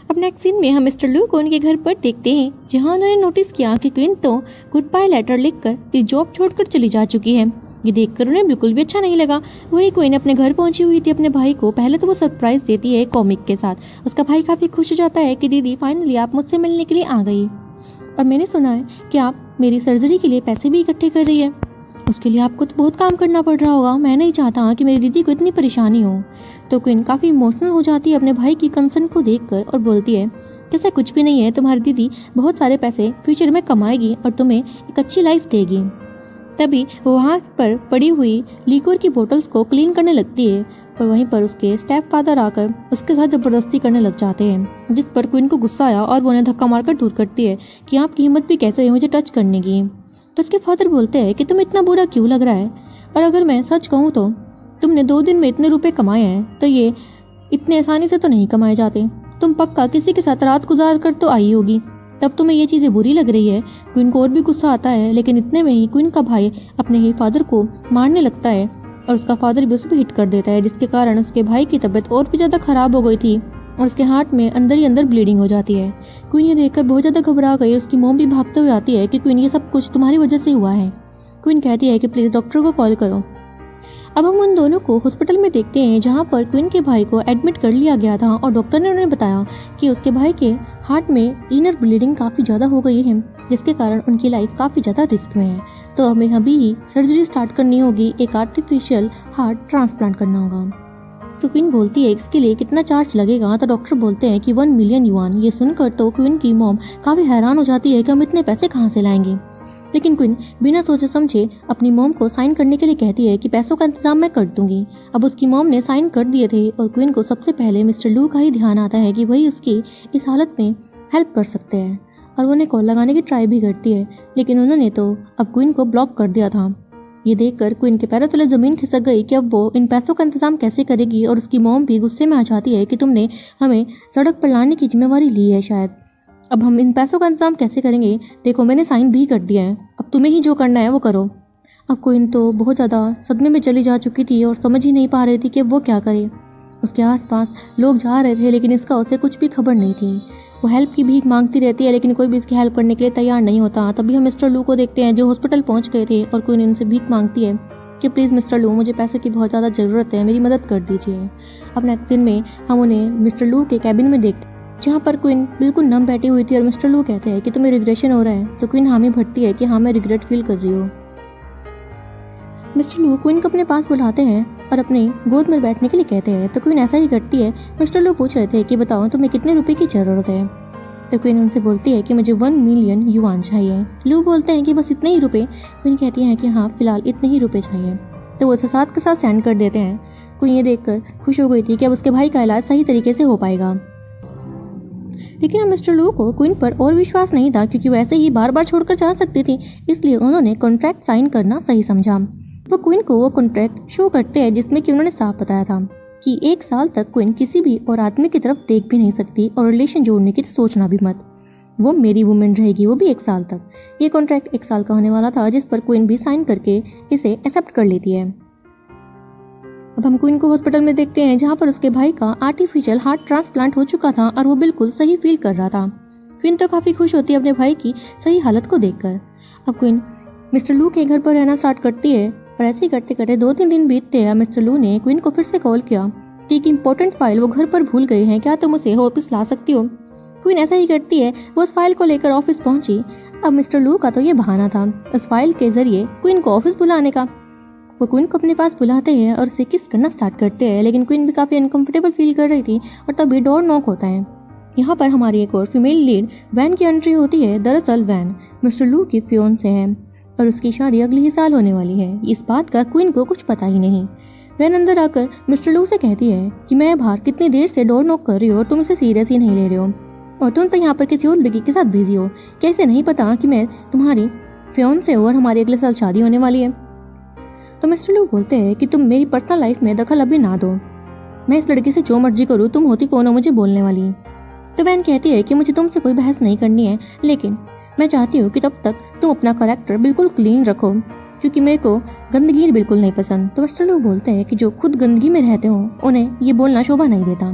अब नेक्स्ट सीन में हम मिस्टर लू को उनके घर पर देखते हैं जहां उन्होंने नोटिस किया कि क्वीन तो गुड बाय लेटर लिखकर इस जॉब छोड़कर चली जा चुकी है। ये देखकर उन्हें बिल्कुल भी अच्छा नहीं लगा। वही क्वीन अपने घर पहुंची हुई थी अपने भाई को। पहले तो वो सरप्राइज देती है कॉमिक के साथ। उसका भाई काफ़ी खुश हो जाता है कि दीदी फाइनली आप मुझसे मिलने के लिए आ गई और मैंने सुना है कि आप मेरी सर्जरी के लिए पैसे भी इकट्ठे कर रही है। उसके लिए आपको तो बहुत काम करना पड़ रहा होगा, मैं नहीं चाहता कि मेरी दीदी को इतनी परेशानी हो। तो क्वीन काफ़ी इमोशनल हो जाती है अपने भाई की कंसर्न को देखकर और बोलती है कि ऐसा कुछ भी नहीं है, तुम्हारी दीदी बहुत सारे पैसे फ्यूचर में कमाएगी और तुम्हें एक अच्छी लाइफ देगी। तभी वो वहाँ पर पड़ी हुई लिक्वर की बोतल्स को क्लीन करने लगती है और वहीं पर उसके स्टेप फादर आकर उसके साथ ज़बरदस्ती करने लग जाते हैं, जिस पर क्वीन को गुस्सा आया और वो उन्हें धक्का मारकर दूर करती है कि आपकी हिम्मत भी कैसे हुई मुझे टच करने की। तो उसके फादर बोलते हैं कि तुम इतना बुरा क्यों लग रहा है, और अगर मैं सच कहूँ तो तुमने 2 दिन में इतने रुपए कमाए हैं तो ये इतने आसानी से तो नहीं कमाए जाते। तुम पक्का किसी के साथ रात गुजार कर तो आई होगी, तब तुम्हें ये चीज़ें बुरी लग रही है। क्वीन को और भी गुस्सा आता है, लेकिन इतने में ही क्वीन का भाई अपने ही फादर को मारने लगता है और उसका फादर भी उस पर हिट कर देता है, जिसके कारण उसके भाई की तबीयत और भी ज़्यादा खराब हो गई थी और उसके हार्ट में अंदर ही अंदर ब्लीडिंग हो जाती है। क्वीन ये देखकर बहुत ज़्यादा घबरा गई। उसकी मॉम भी भागते हुए आती है कि क्वीन ये सब कुछ तुम्हारी वजह से हुआ है। क्वीन कहती है कि प्लीज़ डॉक्टर को कॉल करो। अब हम उन दोनों को हॉस्पिटल में देखते हैं, जहाँ पर क्वीन के भाई को एडमिट कर लिया गया था और डॉक्टर ने उन्हें बताया कि उसके भाई के हार्ट में इनर ब्लीडिंग काफ़ी ज़्यादा हो गई है, जिसके कारण उनकी लाइफ काफ़ी ज़्यादा रिस्क में है। तो हमें अभी ही सर्जरी स्टार्ट करनी होगी, एक आर्टिफिशियल हार्ट ट्रांसप्लांट करना होगा। तो क्वीन बोलती है इसके लिए कितना चार्ज लगेगा, तो डॉक्टर बोलते हैं कि 1 मिलियन युआन। ये सुनकर तो क्वीन की मॉम काफ़ी हैरान हो जाती है कि हम इतने पैसे कहाँ से लाएंगे, लेकिन क्वीन बिना सोचे समझे अपनी मॉम को साइन करने के लिए कहती है कि पैसों का इंतजाम मैं कर दूंगी। अब उसकी मॉम ने साइन कर दिए थे और क्वीन को सबसे पहले मिस्टर लू का ही ध्यान आता है कि वही उसकी इस हालत में हेल्प कर सकते हैं, और वो उन्हें कॉल लगाने की ट्राई भी करती है, लेकिन उन्होंने तो अब क्वीन को ब्लॉक कर दिया था। ये देखकर क्वीन के पैरों तले जमीन खिसक गई कि अब वो इन पैसों का इंतजाम कैसे करेगी, और उसकी मॉम भी गुस्से में आ जाती है कि तुमने हमें सड़क पर लाने की जिम्मेवारी ली है शायद, अब हम इन पैसों का इंतजाम कैसे करेंगे। देखो मैंने साइन भी कर दिया है, अब तुम्हें ही जो करना है वो करो। अब क्वीन तो बहुत ज़्यादा सदमे में चली जा चुकी थी और समझ ही नहीं पा रही थी कि वो क्या करे। उसके आसपास लोग जा रहे थे, लेकिन इसका उसे कुछ भी खबर नहीं थी। वो हेल्प की भीख मांगती रहती है, लेकिन कोई भी इसकी हेल्प करने के लिए तैयार नहीं होता। तभी हम मिस्टर लू को देखते हैं, जो हॉस्पिटल पहुंच गए थे, और क्वीन उनसे भीख मांगती है कि प्लीज़ मिस्टर लू, मुझे पैसे की बहुत ज़्यादा ज़रूरत है, मेरी मदद कर दीजिए। अब नेक्स्ट दिन में हम उन्हें मिस्टर लू के कैबिन में देखते, जहाँ पर क्वीन बिल्कुल नम बैठी हुई थी और मिस्टर लू कहते हैं कि तुम्हें रिग्रेशन हो रहा है, तो क्वीन हामी भरती है कि हाँ मैं रिग्रेट फील कर रही हूँ। मिस्टर लू क्वीन को अपने पास बुलाते हैं और अपनी गोद में बैठने के लिए कहते हैं, तो क्वीन ऐसा ही करती है। मिस्टर लू पूछ रहे थे कि बताओ तुम्हें कितने रुपए की ज़रूरत है, तो क्वीन उनसे बोलती है कि मुझे 1 मिलियन युआन चाहिए। लू बोलते हैं कि बस इतने ही रुपए। क्वीन कहती है कि हाँ फिलहाल इतने ही रुपए चाहिए, तो वो उसे साथ के साथ सेंड कर देते हैं। क्वीन ये देखकर खुश हो गई थी कि अब उसके भाई का इलाज सही तरीके से हो पाएगा। लेकिन अब मिस्टर लू को क्वीन पर और विश्वास नहीं था, क्योंकि वो ऐसे ही बार बार छोड़कर जा सकती थी, इसलिए उन्होंने कॉन्ट्रैक्ट साइन करना सही समझा। वो क्वीन को वो कॉन्ट्रैक्ट शो करते हैं, जिसमें कि उन्होंने साफ बताया था कि 1 साल तक क्वीन किसी भी और आदमी की तरफ देख भी नहीं सकती और रिलेशन जोड़ने की सोचना भी मत। वो मेरी वुमेन रहेगी, वो भी 1 साल तक। ये कॉन्ट्रैक्ट 1 साल का होने वाला था, जिस पर क्वीन भी साइन करके इसे एक्सेप्ट कर लेती है। अब हम क्वीन को हॉस्पिटल में देखते हैं, जहाँ पर उसके भाई का आर्टिफिशियल हार्ट ट्रांसप्लांट हो चुका था और वो बिल्कुल सही फील कर रहा था। क्वीन तो काफ़ी खुश होती है अपने भाई की सही हालत को देखकर। अब क्वीन मिस्टर लू के घर पर रहना स्टार्ट करती है, और ऐसे ही करते करते 2-3 दिन बीतते हैं। मिस्टर लू ने क्वीन को फिर से कॉल किया कि एक इम्पोर्टेंट फाइल वो घर पर भूल गए हैं, क्या तुम उसे ऑफिस ला सकती हो। क्वीन ऐसा ही करती है, वो उस फाइल को लेकर ऑफिस पहुंची। अब मिस्टर लू का तो ये बहाना था उस फाइल के जरिए क्वीन को ऑफिस बुलाने का। वो क्वीन को अपने पास बुलाते हैं और उसे किस करना स्टार्ट करते हैं, लेकिन क्वीन भी काफ़ी अनकंफर्टेबल फील कर रही थी, और तभी डोर नॉक होता है। यहाँ पर हमारी एक और फीमेल लीड वैन की एंट्री होती है। दरअसल वैन मिस्टर लू की फियोंसे है और उसकी शादी अगले ही साल होने वाली है। इस बात का क्वीन को कुछ पता ही नहीं। वैन अंदर आकर मिस्टर लू से कहती है कि मैं बाहर कितनी देर से डोर नॉक कर रही हूँ और तुम इसे सीरियस ही नहीं ले रहे हो, और तुम तो यहाँ पर किसी और लड़की के साथ बिजी हो। कैसे नहीं पता कि मैं तुम्हारी फियोंसे हूँ और हमारी अगले साल शादी होने वाली है। तो मिस्टर लू बोलते हैं कि तुम मेरी पर्सनल लाइफ में दखल अभी ना दो, मैं इस लड़की से जो मर्जी करूँ, तुम होती कौन हो मुझे बोलने वाली। तो वैन कहती है कि मुझे तुमसे कोई बहस नहीं करनी है, लेकिन मैं चाहती हूँ कि तब तक तुम अपना कैरेक्टर बिल्कुल क्लीन रखो, क्योंकि मेरे को गंदगी बिल्कुल नहीं पसंद। तो मिस्टर लू बोलते हैं कि जो खुद गंदगी में रहते हो उन्हें ये बोलना शोभा नहीं देता।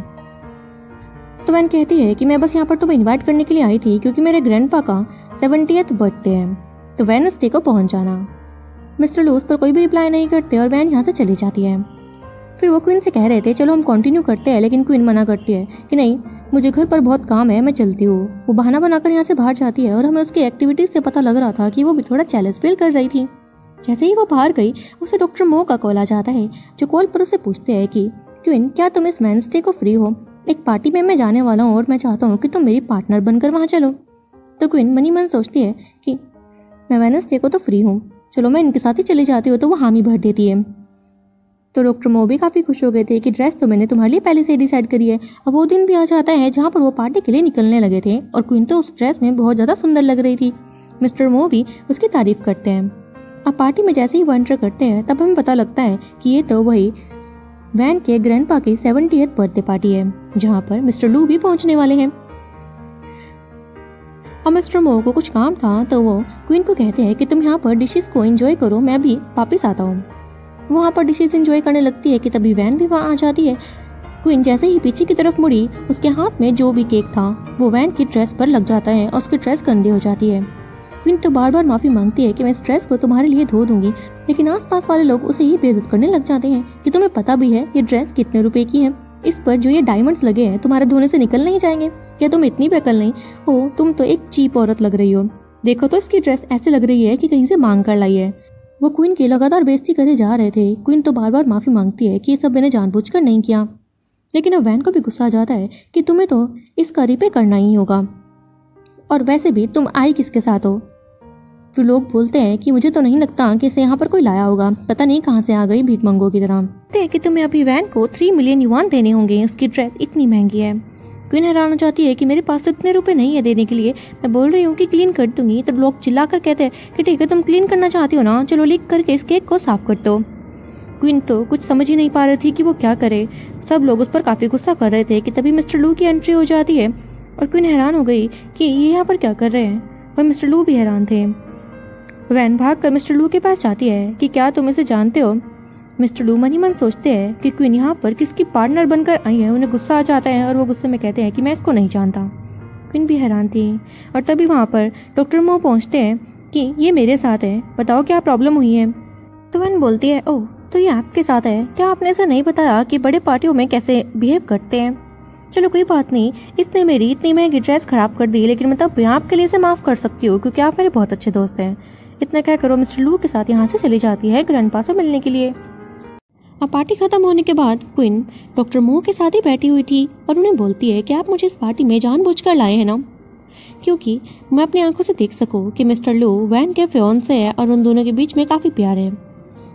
तो वैन कहती है कि मैं बस यहाँ पर तुम्हें इन्वाइट करने के लिए आई थी, क्योंकि मेरे ग्रैंडपा का 70th बर्थडे है, तो वेडनेसडे को पहुँच जाना। मिस्टर लू उस पर कोई भी रिप्लाई नहीं करते और वैन यहाँ से चली जाती है। फिर वो क्वीन से कह रहे थे चलो हम कंटिन्यू करते हैं, लेकिन क्वीन मना करती है कि नहीं, मुझे घर पर बहुत काम है, मैं चलती हूँ। वो बहाना बनाकर यहाँ से बाहर जाती है और हमें उसकी एक्टिविटीज से पता लग रहा था कि वो भी थोड़ा जेलस फील कर रही थी। जैसे ही वो बाहर गई, उसे डॉक्टर मो का कॉल आ जाता है, जो कॉल पर उसे पूछते हैं कि क्वीन क्या तुम इस वेडनेसडे को फ्री हो, एक पार्टी में मैं जाने वाला हूँ और मैं चाहता हूँ कि तुम मेरी पार्टनर बनकर वहाँ चलो। तो क्वीन मनी मन सोचती है कि मैं वेडनेसडे को तो फ्री हूँ, चलो मैं इनके साथ ही चली जाती हूँ। तो वो हामी भर देती है। तो डॉक्टर मो भी काफ़ी खुश हो गए थे कि ड्रेस तो मैंने तुम्हारे लिए पहले से ही डिसाइड करी है। अब वो दिन भी आ जाता है जहाँ पर वो पार्टी के लिए निकलने लगे थे और क्वीन तो उस ड्रेस में बहुत ज़्यादा सुंदर लग रही थी। मिस्टर मो भी उसकी तारीफ करते हैं। अब पार्टी में जैसे ही वो एंटर करते हैं तब हमें पता लगता है कि ये तो वही वैन के ग्रैंडपा की 70th बर्थडे पार्टी है, जहाँ पर मिस्टर लू भी पहुँचने वाले हैं। और मिस्टर मो को कुछ काम था तो वो क्वीन को कहते हैं कि तुम यहाँ पर डिशेस को एंजॉय करो, मैं भी वापस आता हूँ। वहाँ पर डिशेस एंजॉय करने लगती है कि तभी वैन भी वहाँ आ जाती है। क्वीन जैसे ही पीछे की तरफ मुड़ी, उसके हाथ में जो भी केक था वो वैन की ड्रेस पर लग जाता है और उसकी ड्रेस गंदी हो जाती है। क्वीन तो बार बार माफी मांगती है कि मैं इस ड्रेस को तुम्हारे लिए धो दूंगी, लेकिन आसपास वाले लोग उसे ही बेइज्जत करने लग जाते हैं कि तुम्हें पता भी है ये ड्रेस कितने रुपए की है, इस पर जो ये डायमंड्स लगे हैं तुम्हारे धोने से निकल नहीं जाएंगे, क्या तुम इतनी बेअक्ल नहीं हो, तुम तो एक चीप औरत लग रही हो, देखो तो इसकी ड्रेस ऐसे लग रही है कि कहीं से मांग कर लाई है। वो क्वीन की लगातार बेइज्जती करे जा रहे थे। क्वीन तो बार बार माफी मांगती है कि ये सब मैंने जानबूझकर नहीं किया, लेकिन अब वैन को भी गुस्सा आ जाता है कि तुम्हें तो इसका रिपे करना ही होगा, और वैसे भी तुम आई किसके साथ हो। फिर लोग बोलते हैं कि मुझे तो नहीं लगता कि इसे यहाँ पर कोई लाया होगा, पता नहीं कहाँ से आ गई भीखमंगों की तरह। कहते हैं कि तुम्हें अभी वैन को 3 मिलियन युआन देने होंगे, उसकी ड्रेस इतनी महंगी है। क्वीन हैरान हो जाती है कि मेरे पास तो इतने रुपए नहीं है देने के लिए, मैं बोल रही हूँ कि क्लीन कर दूंगी। तो लोग चिल्लाकर कहते हैं कि ठीक है तुम क्लीन करना चाहती हो ना, चलो लीक करके इस केक को साफ कर दो। क्वीन तो कुछ समझ ही नहीं पा रही थी कि वो क्या करे। सब लोग उस पर काफी गुस्सा कर रहे थे कि तभी मिस्टर लू की एंट्री हो जाती है और क्वीन हैरान हो गई कि ये यहाँ पर क्या कर रहे हैं। और मिस्टर लू भी हैरान थे। वैन भागकर मिस्टर लू के पास जाती है कि क्या तुम इसे जानते हो। मिस्टर लू मन ही मन सोचते हैं कि क्वीन यहाँ पर किसकी पार्टनर बनकर आई है। उन्हें गुस्सा आ जाता है और वो गुस्से में कहते हैं कि मैं इसको नहीं जानता। क्वीन भी हैरान थी और तभी वहाँ पर डॉक्टर मो पहुँचते हैं कि ये मेरे साथ है, बताओ क्या प्रॉब्लम हुई है। तो वैन बोलती है ओह तो ये आपके साथ है, क्या आपने इसे नहीं बताया कि बड़े पार्टियों में कैसे बिहेव करते हैं। चलो कोई बात नहीं, इसने मेरी इतनी महंगी ड्रेस खराब कर दी, लेकिन मैं तब आपके लिए इसे माफ कर सकती हूँ क्योंकि आप मेरे बहुत अच्छे दोस्त हैं। इतना क्या करो मिस्टर लू के साथ यहाँ से चली जाती है ग्रैंडपा से मिलने के लिए। अब पार्टी खत्म होने के बाद क्वीन डॉक्टर मो के साथ ही बैठी हुई थी और उन्हें बोलती है कि आप मुझे इस पार्टी में जानबूझकर लाए हैं ना, क्योंकि मैं अपनी आंखों से देख सकूं कि मिस्टर लू वैन के फियांसे है और उन दोनों के बीच में काफी प्यार है।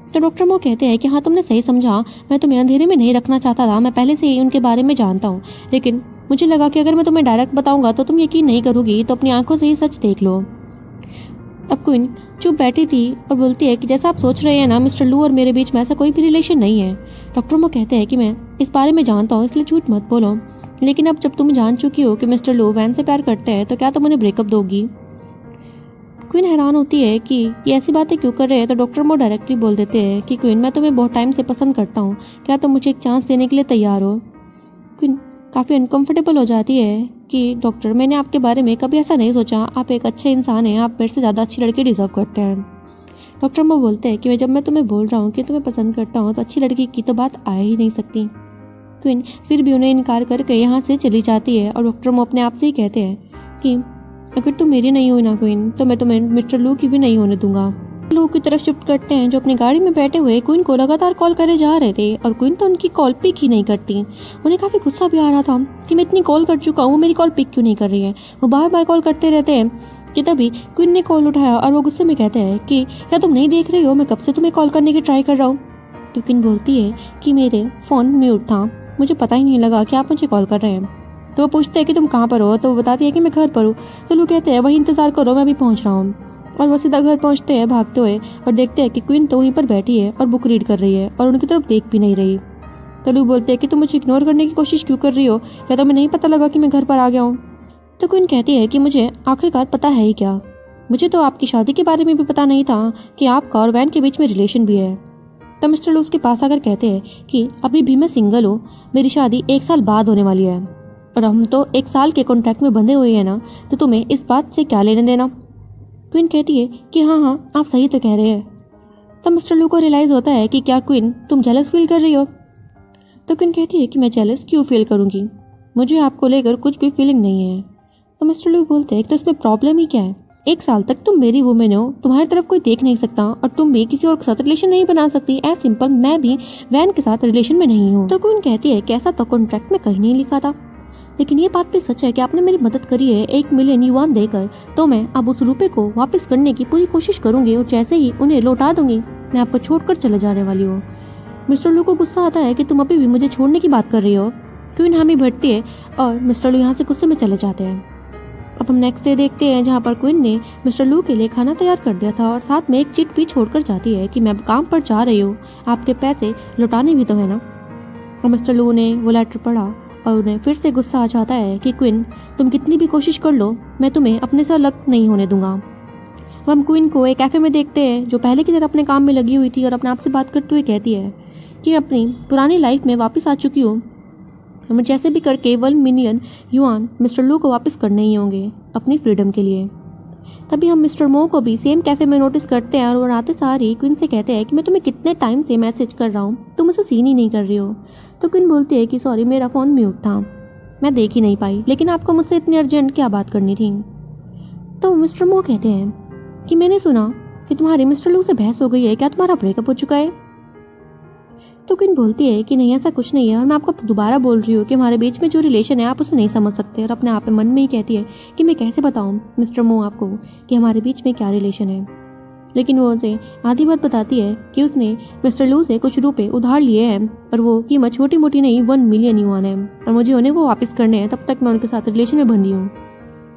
तो डॉक्टर मो कहते हैं कि हाँ तुमने सही समझा, मैं तुम्हें अंधेरे में नहीं रखना चाहता था, मैं पहले से ही उनके बारे में जानता हूँ, लेकिन मुझे लगा कि अगर मैं तुम्हें डायरेक्ट बताऊंगा तो तुम यकीन नहीं करोगी, तो अपनी आंखों से ही सच देख लो। अब क्वीन चुप बैठी थी और बोलती है कि जैसा आप सोच रहे हैं ना, मिस्टर लू और मेरे बीच में ऐसा कोई भी रिलेशन नहीं है। डॉक्टर मो कहते हैं कि मैं इस बारे में जानता हूँ, इसलिए झूठ मत बोलो, लेकिन अब जब तुम जान चुकी हो कि मिस्टर लू वैन से प्यार करते हैं तो क्या तुम उन्हें ब्रेकअप दोगी। क्वीन हैरान होती है कि ये ऐसी बातें क्यों कर रहे हैं। तो डॉक्टर मो डायरेक्टली बोल देते हैं कि क्वीन मैं तुम्हें बहुत टाइम से पसंद करता हूँ, क्या तुम मुझे एक चांस देने के लिए तैयार हो। क्वीन काफ़ी अनकंफर्टेबल हो जाती है कि डॉक्टर मैंने आपके बारे में कभी ऐसा नहीं सोचा, आप एक अच्छे इंसान हैं, आप मेरे से ज़्यादा अच्छी लड़की डिजर्व करते हैं। डॉक्टर मो बोलते हैं कि जब मैं तुम्हें बोल रहा हूँ कि तुम्हें पसंद करता हूँ तो अच्छी लड़की की तो बात आ ही नहीं सकती। क्वीन फिर भी उन्हें इनकार करके यहाँ से चली जाती है और डॉक्टर मो अपने आप से ही कहते हैं कि अगर तुम मेरी नहीं हुई ना क्वीन तो मैं तुम्हें मिस्टर लू की भी नहीं होने दूंगा। लू की तरफ शिफ्ट करते हैं जो अपनी गाड़ी में बैठे हुए क्वीन को लगातार कॉल करे जा रहे थे और क्वीन तो उनकी कॉल पिक ही नहीं करती। उन्हें काफी गुस्सा भी आ रहा था कि मैं इतनी कॉल कर चुका हूँ, मेरी कॉल पिक क्यों नहीं कर रही है। वो बार बार कॉल करते रहते हैं कि तभी क्वीन ने कॉल उठाया और वो गुस्से में कहते हैं कि क्या तुम नहीं देख रही हो, मैं कब से तुम्हें कॉल करने की ट्राई कर रहा हूँ। तो क्वीन बोलती है कि मेरे फोन म्यूट था, मुझे पता ही नहीं लगा कि आप मुझे कॉल कर रहे हैं। तो वो पूछते हैं कि तुम कहाँ पर हो, तो वो बताती है कि मैं घर पर हूँ। तो लोग कहते हैं वही इंतजार करो, मैं अभी पहुँच रहा हूँ। और वो सीधा घर पहुँचते हैं भागते हुए और देखते हैं कि क्वीन तो वहीं पर बैठी है और बुक रीड कर रही है और उनकी तरफ देख भी नहीं रही। तो लोग बोलते हैं कि तुम मुझे इग्नोर करने की कोशिश क्यों कर रही हो, क्या तुम्हें नहीं पता लगा कि मैं घर पर आ गया हूँ। तो क्वीन कहती है कि मुझे आखिरकार पता है ही क्या, मुझे तो आपकी शादी के बारे में भी पता नहीं था कि आपका और वैन के बीच में रिलेशन भी है। तो मिस्टर लू उसके पास आकर कहते हैं कि अभी भी मैं सिंगल हूँ, मेरी शादी 1 साल बाद होने वाली है और हम तो 1 साल के कॉन्ट्रैक्ट में बंधे हुए हैं ना, तो तुम्हें इस बात से क्या लेने देना। क्वीन कहती है कि हाँ आप सही तो कह रहे हैं। तब मिस्टर लू को रियलाइज होता है कि क्या क्वीन तुम जेलस फील कर रही हो। तो क्वीन कहती है कि मैं जेलस क्यों फील करूंगी, मुझे आपको लेकर कुछ भी फीलिंग नहीं है। तो मिस्टर लू बोलते हैं कि तो इसमें प्रॉब्लम ही क्या है, 1 साल तक तुम मेरी वुमेन हो, तुम्हारी तरफ कोई देख नहीं सकता और तुम भी किसी और के साथ रिलेशन नहीं बना सकती। एज सिंपल मैं भी वैन के साथ रिलेशन में नहीं हूँ। तो क्वीन कहती है कि ऐसा तो कॉन्ट्रैक्ट में कहीं नहीं लिखा था, लेकिन ये बात भी सच है कि आपने मेरी मदद करी है 1 मिलियन युआन देकर, तो मैं अब उस रुपए को वापस करने की पूरी कोशिश करूंगी और जैसे ही उन्हें लौटा दूंगी मैं आपको छोड़कर चले जाने वाली हूँ। मिस्टर लू को गुस्सा आता है कि तुम अभी भी मुझे छोड़ने की बात कर रही हो। क्वीन हामी भरती है और मिस्टर लू यहाँ से गुस्से में चले जाते हैं। अब हम नेक्स्ट डे देखते हैं जहाँ पर क्वीन ने मिस्टर लू के लिए खाना तैयार कर दिया था और साथ में एक चिट भी छोड़कर जाती है कि मैं अब काम पर जा रही हूँ, आपके पैसे लौटाने भी तो है ना। और मिस्टर लू ने वो लेटर पढ़ा और उन्हें फिर से गुस्सा आ जाता है कि क्वीन तुम कितनी भी कोशिश कर लो, मैं तुम्हें अपने से अलग नहीं होने दूंगा। अब हम क्वीन को एक कैफ़े में देखते हैं जो पहले की तरह अपने काम में लगी हुई थी और अपने आप से बात करते हुए कहती है कि मैं अपनी पुरानी लाइफ में वापस आ चुकी हूँ, हमें जैसे भी करके 1 मिलियन युआन मिस्टर लू को वापस करने ही होंगे अपनी फ्रीडम के लिए। तभी हम मिस्टर मो को भी सेम कैफ़े में नोटिस करते हैं और वो आते सार ही क्वीन से कहते हैं कि मैं तुम्हें कितने टाइम से मैसेज कर रहा हूँ, तुम उसे सीन ही नहीं कर रही हो। तो क्वीन बोलती है कि सॉरी मेरा फ़ोन म्यूट था, मैं देख ही नहीं पाई, लेकिन आपको मुझसे इतनी अर्जेंट क्या बात करनी थी। तो मिस्टर मो कहते हैं कि मैंने सुना कि तुम्हारी मिस्टर लू से बहस हो गई है, क्या तुम्हारा ब्रेकअप हो चुका है। तो क्वीन बोलती है कि नहीं ऐसा कुछ नहीं है और मैं आपको दोबारा बोल रही हूँ कि हमारे बीच में जो रिलेशन है आप उसे नहीं समझ सकते। और अपने आप में मन में ही कहती है कि मैं कैसे बताऊँ मिस्टर मो आपको कि हमारे बीच में क्या रिलेशन है। लेकिन वो उसे आधी बात बताती है कि उसने मिस्टर लू से कुछ रुपए उधार लिए हैं और वो कीमत छोटी मोटी नहीं 1 मिलियन युआन है और मुझे उन्हें वो वापस करने हैं, तब तक मैं उनके साथ रिलेशन में बंधी हूँ।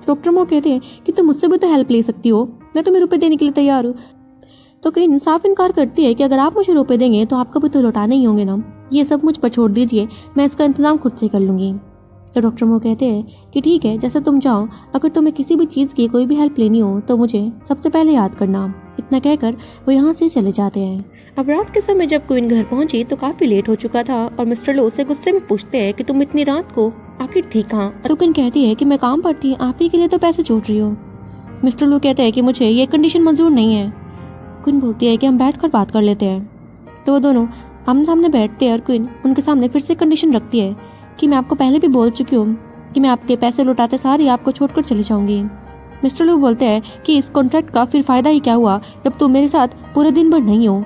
डॉक्टर मो कहते हैं कि तुम मुझसे भी तो हेल्प ले सकती हो, मैं तुम्हें रुपए देने के लिए तैयार हूँ। तो क्वीन साफ इनकार करती है कि अगर आप मुझे रुपए देंगे तो आपको भी तो लौटाने ही होंगे ना, ये सब मुझ पर छोड़ दीजिए, मैं इसका इंतजाम खुद से कर लूँगी। तो डॉक्टर मो कहते हैं कि ठीक है जैसे तुम चाहो, अगर तुम्हें किसी भी चीज़ की कोई भी हेल्प लेनी हो तो मुझे सबसे पहले याद करना। इतना कहकर वो यहाँ से चले जाते हैं। अब रात के समय जब क्वीन घर पहुंची तो काफ़ी लेट हो चुका था और मिस्टर लू उसे गुस्से में पूछते हैं कि तुम इतनी रात को आखिर थी कहाँ। तो क्वीन कहती है कि मैं काम पर थी, आप ही के लिए तो पैसे जोड़ रही हो। मिस्टर लू कहते हैं कि मुझे ये कंडीशन मंजूर नहीं है। क्वीन बोलती है कि हम बैठकर बात कर लेते हैं। तो वो दोनों आमने सामने बैठते हैं और क्वीन उनके सामने फिर से कंडीशन रखती है कि मैं आपको पहले भी बोल चुकी हूँ कि मैं आपके पैसे लौटाते सार ही आपको छोड़कर चले जाऊंगी। मिस्टर लू बोलते हैं कि इस कॉन्ट्रैक्ट का फिर फ़ायदा ही क्या हुआ जब तुम मेरे साथ पूरे दिन भर नहीं हो,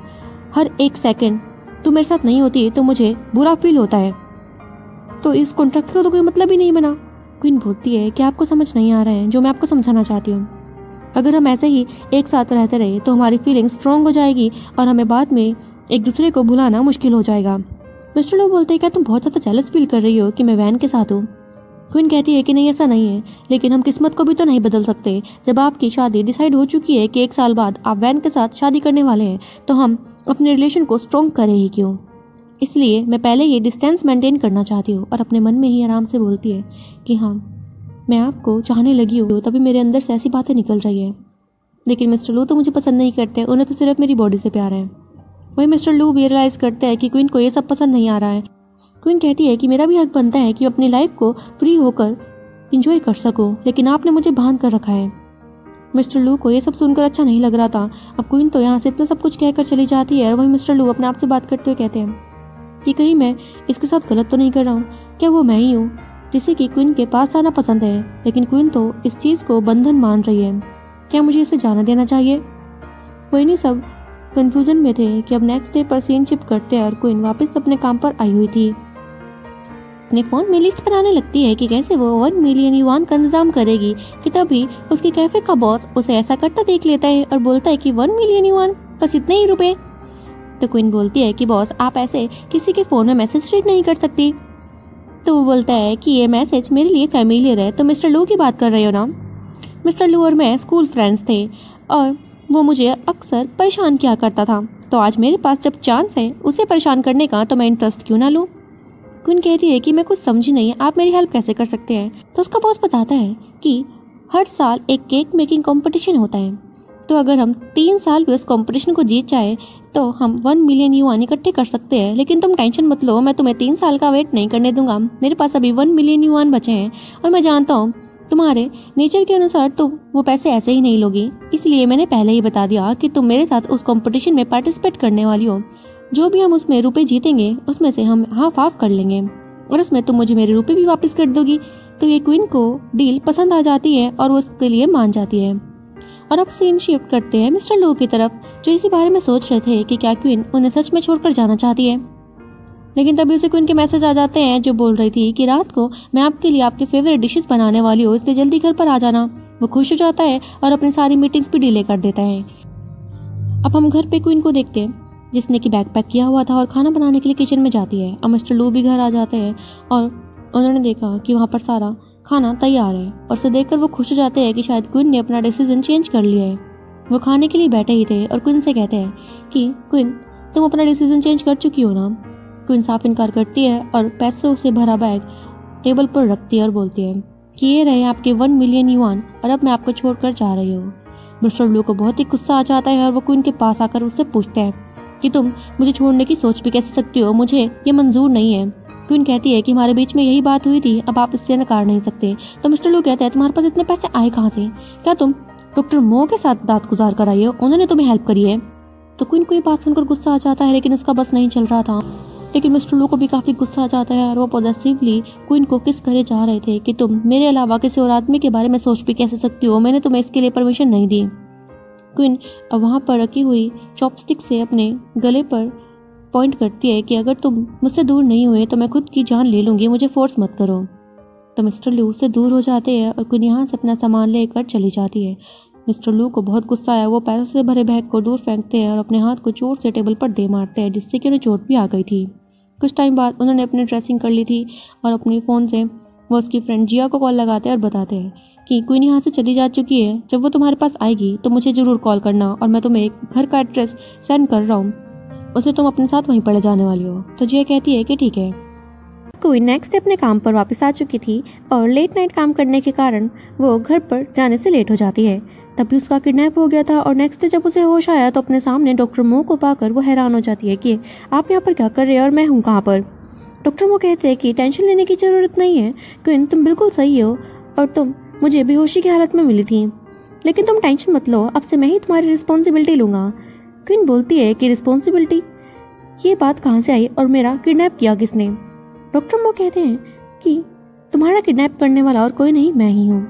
हर एक सेकंड तुम मेरे साथ नहीं होती तो मुझे बुरा फील होता है, तो इस कॉन्ट्रैक्ट का तो कोई मतलब ही नहीं बना। क्वीन बोलती है कि आपको समझ नहीं आ रहा है जो मैं आपको समझाना चाहती हूँ। अगर हम ऐसे ही एक साथ रहते रहे तो हमारी फीलिंग स्ट्रॉन्ग हो जाएगी और हमें बाद में एक दूसरे को भुलाना मुश्किल हो जाएगा। मिस्टर लू बोलते हैं क्या तुम बहुत ज़्यादा जेलस फील कर रही हो कि मैं वैन के साथ हूँ। क्वीन कहती है कि नहीं ऐसा नहीं है, लेकिन हम किस्मत को भी तो नहीं बदल सकते। जब आपकी शादी डिसाइड हो चुकी है कि 1 साल बाद आप वैन के साथ शादी करने वाले हैं तो हम अपने रिलेशन को स्ट्रॉन्ग करें ही क्यों। इसलिए मैं पहले ये डिस्टेंस मेंटेन करना चाहती हूँ। और अपने मन में ही आराम से बोलती है कि हाँ मैं आपको चाहने लगी हूँ, तभी मेरे अंदर से ऐसी बातें निकल रही है। लेकिन मिस्टर लू तो मुझे पसंद नहीं करते, उन्हें तो सिर्फ मेरी बॉडी से प्यार है। वही मिस्टर लू भी रियलाइज़ करते हैं कि क्वीन को ये सब पसंद नहीं आ रहा है। क्वीन कहती है कि मेरा भी हक बनता है कि मैं अपनी लाइफ को फ्री होकर इंजॉय कर सकूं, लेकिन आपने मुझे बांध कर रखा है। मिस्टर लू को ये सब सुनकर अच्छा नहीं लग रहा था। अब क्वीन तो यहाँ से इतना सब कुछ कहकर चली जाती है और वही मिस्टर लू अपने आप से बात करते हुए कहते हैं कि कहीं मैं इसके साथ गलत तो नहीं कर रहा हूँ। क्या वो मैं ही हूँ जिसे कि क्वीन के पास आना पसंद है, लेकिन क्वीन तो इस चीज़ को बंधन मान रही है। क्या मुझे इसे जाने देना चाहिए। वही नहीं सब कंफ्यूजन में थे कि अब नेक्स्ट डे पर सीन शिफ्ट करते हैं और क्वीन वापस अपने काम पर आई हुई थी। अपने फ़ोन में लिस्ट बनाने लगती है कि कैसे वो 1 मिलियन युआन का इंतजाम करेगी कि तभी उसके कैफे का बॉस उसे ऐसा करता देख लेता है और बोलता है कि 1 मिलियन युआन, बस इतने ही रुपए। तो क्वीन बोलती है कि बॉस आप ऐसे किसी के फ़ोन में मैसेज रीड नहीं कर सकती। तो वो बोलता है कि ये मैसेज मेरे लिए फैमिलियर है, तो मिस्टर लू की बात कर रहे हो ना। मिस्टर लू और मैं स्कूल फ्रेंड्स थे और वो मुझे अक्सर परेशान किया करता था, तो आज मेरे पास जब चांस है उसे परेशान करने का तो मैं इंटरेस्ट क्यों ना लूँ। क्वीन कहती है कि मैं कुछ समझी नहीं, आप मेरी हेल्प कैसे कर सकते हैं। तो उसका बॉस बताता है कि हर साल एक केक मेकिंग कंपटीशन होता है, तो अगर हम 3 साल भी उस कंपटीशन को जीत जाए तो हम 1 मिलियन युआन इकट्ठे कर सकते हैं। लेकिन तुम टेंशन मत लो, मैं तुम्हें 3 साल का वेट नहीं करने दूंगा। मेरे पास अभी 1 मिलियन युआन बचे हैं और मैं जानता हूँ तुम्हारे नेचर के अनुसार तुम वो पैसे ऐसे ही नहीं लोगी, इसलिए मैंने पहले ही बता दिया कि तुम मेरे साथ उस कंपटीशन में पार्टिसिपेट करने वाली हो। जो भी हम उसमें रुपए जीतेंगे उसमें से हम हाफ हाफ कर लेंगे और उसमें तुम मुझे मेरे रुपए भी वापस कर दोगी। तो ये क्वीन को डील पसंद आ जाती है और वो उसके लिए मान जाती है। और अब सीन शिफ्ट करते हैं मिस्टर लू की तरफ, जो इसी बारे में सोच रहे थे कि क्या क्वीन उन्हें सच में छोड़कर जाना चाहती है। लेकिन तभी उसे क्वीन के मैसेज आ जाते हैं जो बोल रही थी कि रात को मैं आपके लिए आपके फेवरेट डिशेस बनाने वाली हूँ, इसलिए जल्दी घर पर आ जाना। वो खुश हो जाता है और अपनी सारी मीटिंग्स भी डिले कर देता है। अब हम घर पे क्वीन को देखते हैं जिसने कि बैग पैक किया हुआ था और खाना बनाने के लिए किचन में जाती है। अब मिस्टर लू भी घर आ जाते हैं और उन्होंने देखा कि वहाँ पर सारा खाना तैयार है और उसे देखकर वो खुश हो जाते हैं कि शायद क्वीन ने अपना डिसीजन चेंज कर लिया है। वो खाने के लिए बैठे ही थे और क्वीन से कहते हैं कि क्वीन, तुम अपना डिसीजन चेंज कर चुकी हो ना। क्वीन साफ इनकार करती है और पैसों से भरा बैग टेबल पर रखती है और बोलती है कि ये रहे आपके 1 मिलियन युआन और अब मैं आपको छोड़कर जा रही हूँ। मिस्टर लू को बहुत ही गुस्सा आ जाता है और वो क्वीन के पास आकर उससे पूछते हैं कि तुम मुझे छोड़ने की सोच भी कैसे सकती हो, मुझे ये मंजूर नहीं है। क्वीन कहती है कि हमारे बीच में यही बात हुई थी, अब आप इससे नकार नहीं सकते। तो मिस्टर लू कहता है तुम्हारे पास इतने पैसे आए कहाँ से? क्या तुम डॉक्टर मो के साथ दांत गुजार कर आई हो? उन्होंने तुम्हें हेल्प करी है? तो क्वीन को ये बात सुनकर गुस्सा आ जाता है, लेकिन उसका बस नहीं चल रहा था। लेकिन मिस्टर लू को भी काफी गुस्सा आ जाता है और वो पॉजिटिवली क्वीन को किस करे जा रहे थे कि तुम मेरे अलावा किसी और आदमी के बारे में सोच भी कैसे सकती हो, मैंने तुम्हें इसके लिए परमिशन नहीं दी। क्वीन अब वहाँ पर रखी हुई चॉपस्टिक से अपने गले पर पॉइंट करती है कि अगर तुम मुझसे दूर नहीं हुए तो मैं खुद की जान ले लूंगी, मुझे फोर्स मत करो। तो मिस्टर लू उससे दूर हो जाते हैं और क्वीन यहाँ से अपना सामान लेकर चली जाती है। मिस्टर लू को बहुत गुस्सा आया, वो पैरों से भरे बैग को दूर फेंकते हैं और अपने हाथ को जोर से टेबल पर दे मारते हैं, जिससे कि उन्हें चोट भी आ गई थी। कुछ टाइम बाद उन्होंने अपनी ड्रेसिंग कर ली थी और अपने फ़ोन से वो उसकी फ्रेंड जिया को कॉल लगाते हैं और बताते हैं कि क्वीन यहाँ से चली जा चुकी है, जब वो तुम्हारे पास आएगी तो मुझे ज़रूर कॉल करना और मैं तुम्हें एक घर का एड्रेस सेंड कर रहा हूँ, उसे तुम अपने साथ वहीं पर ले जाने वाली हो। तो जिया कहती है कि ठीक है। क्वीन नेक्स्ट डे अपने काम पर वापस आ चुकी थी और लेट नाइट काम करने के कारण वो घर पर जाने से लेट हो जाती है। तभी उसका किडनैप हो गया था और नेक्स्ट डे जब उसे होश आया तो अपने सामने डॉक्टर मो को पाकर वो हैरान हो जाती है कि आप यहाँ पर क्या कर रहे हैं और मैं हूँ कहाँ पर। डॉक्टर मो कहते हैं कि टेंशन लेने की ज़रूरत नहीं है क्वीन, तुम बिल्कुल सही हो और तुम मुझे बेहोशी की हालत में मिली थी, लेकिन तुम टेंशन मत लो, अब से मैं ही तुम्हारी रिस्पॉन्सिबिलिटी लूँगा। क्वीन बोलती है कि रिस्पॉन्सिबिलिटी, ये बात कहाँ से आई और मेरा किडनैप किया किसने? डॉक्टर मो कहते हैं कि तुम्हारा किडनैप करने वाला और कोई नहीं, मैं ही हूँ।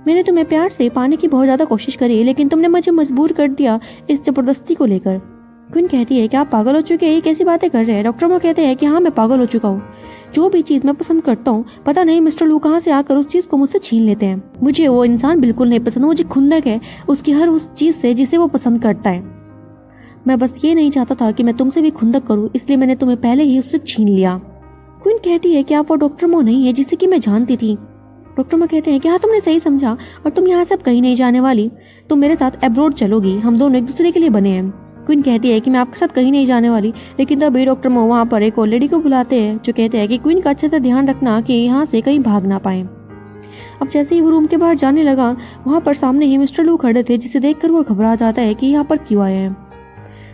मैंने तुम्हें प्यार से पाने की बहुत ज़्यादा कोशिश करी, लेकिन तुमने मुझे मजबूर कर दिया इस जबरदस्ती को लेकर। क्वीन कहती है कि आप पागल हो चुके हैं, ये कैसी बातें कर रहे हैं? डॉक्टर मो कहते हैं कि हाँ, मैं पागल हो चुका हूँ। जो भी चीज़ मैं पसंद करता हूँ, पता नहीं मिस्टर लू कहाँ से आकर उस चीज़ को मुझसे छीन लेते हैं। मुझे वो इंसान बिल्कुल नहीं पसंद, मुझे खुंदक है उसकी हर उस चीज़ से जिसे वो पसंद करता है। मैं बस ये नहीं चाहता था कि मैं तुमसे भी खुंदक करूँ, इसलिए मैंने तुम्हें पहले ही उससे छीन लिया। क्वीन कहती है कि आप वो डॉक्टर मो नहीं है जिसे कि मैं जानती थी। डॉक्टर मो कहते हैं कि हाँ, तुमने सही समझा और तुम यहाँ से अब कहीं नहीं जाने वाली, तुम मेरे साथ एब्रोड चलोगी, हम दोनों एक दूसरे के लिए बने हैं। क्वीन कहती है कि मैं आपके साथ कहीं नहीं जाने वाली, लेकिन तभी डॉक्टर मो वहाँ पर एक और लेडी को बुलाते हैं जो कहते हैं कि क्वीन का अच्छे से ध्यान रखना कि यहाँ से कहीं भाग ना पाए। अब जैसे ही वो रूम के बाहर जाने लगा, वहाँ पर सामने ही मिस्टर लू खड़े थे, जिसे देखकर वो घबरा जाता है कि यहाँ पर क्यों आए हैं।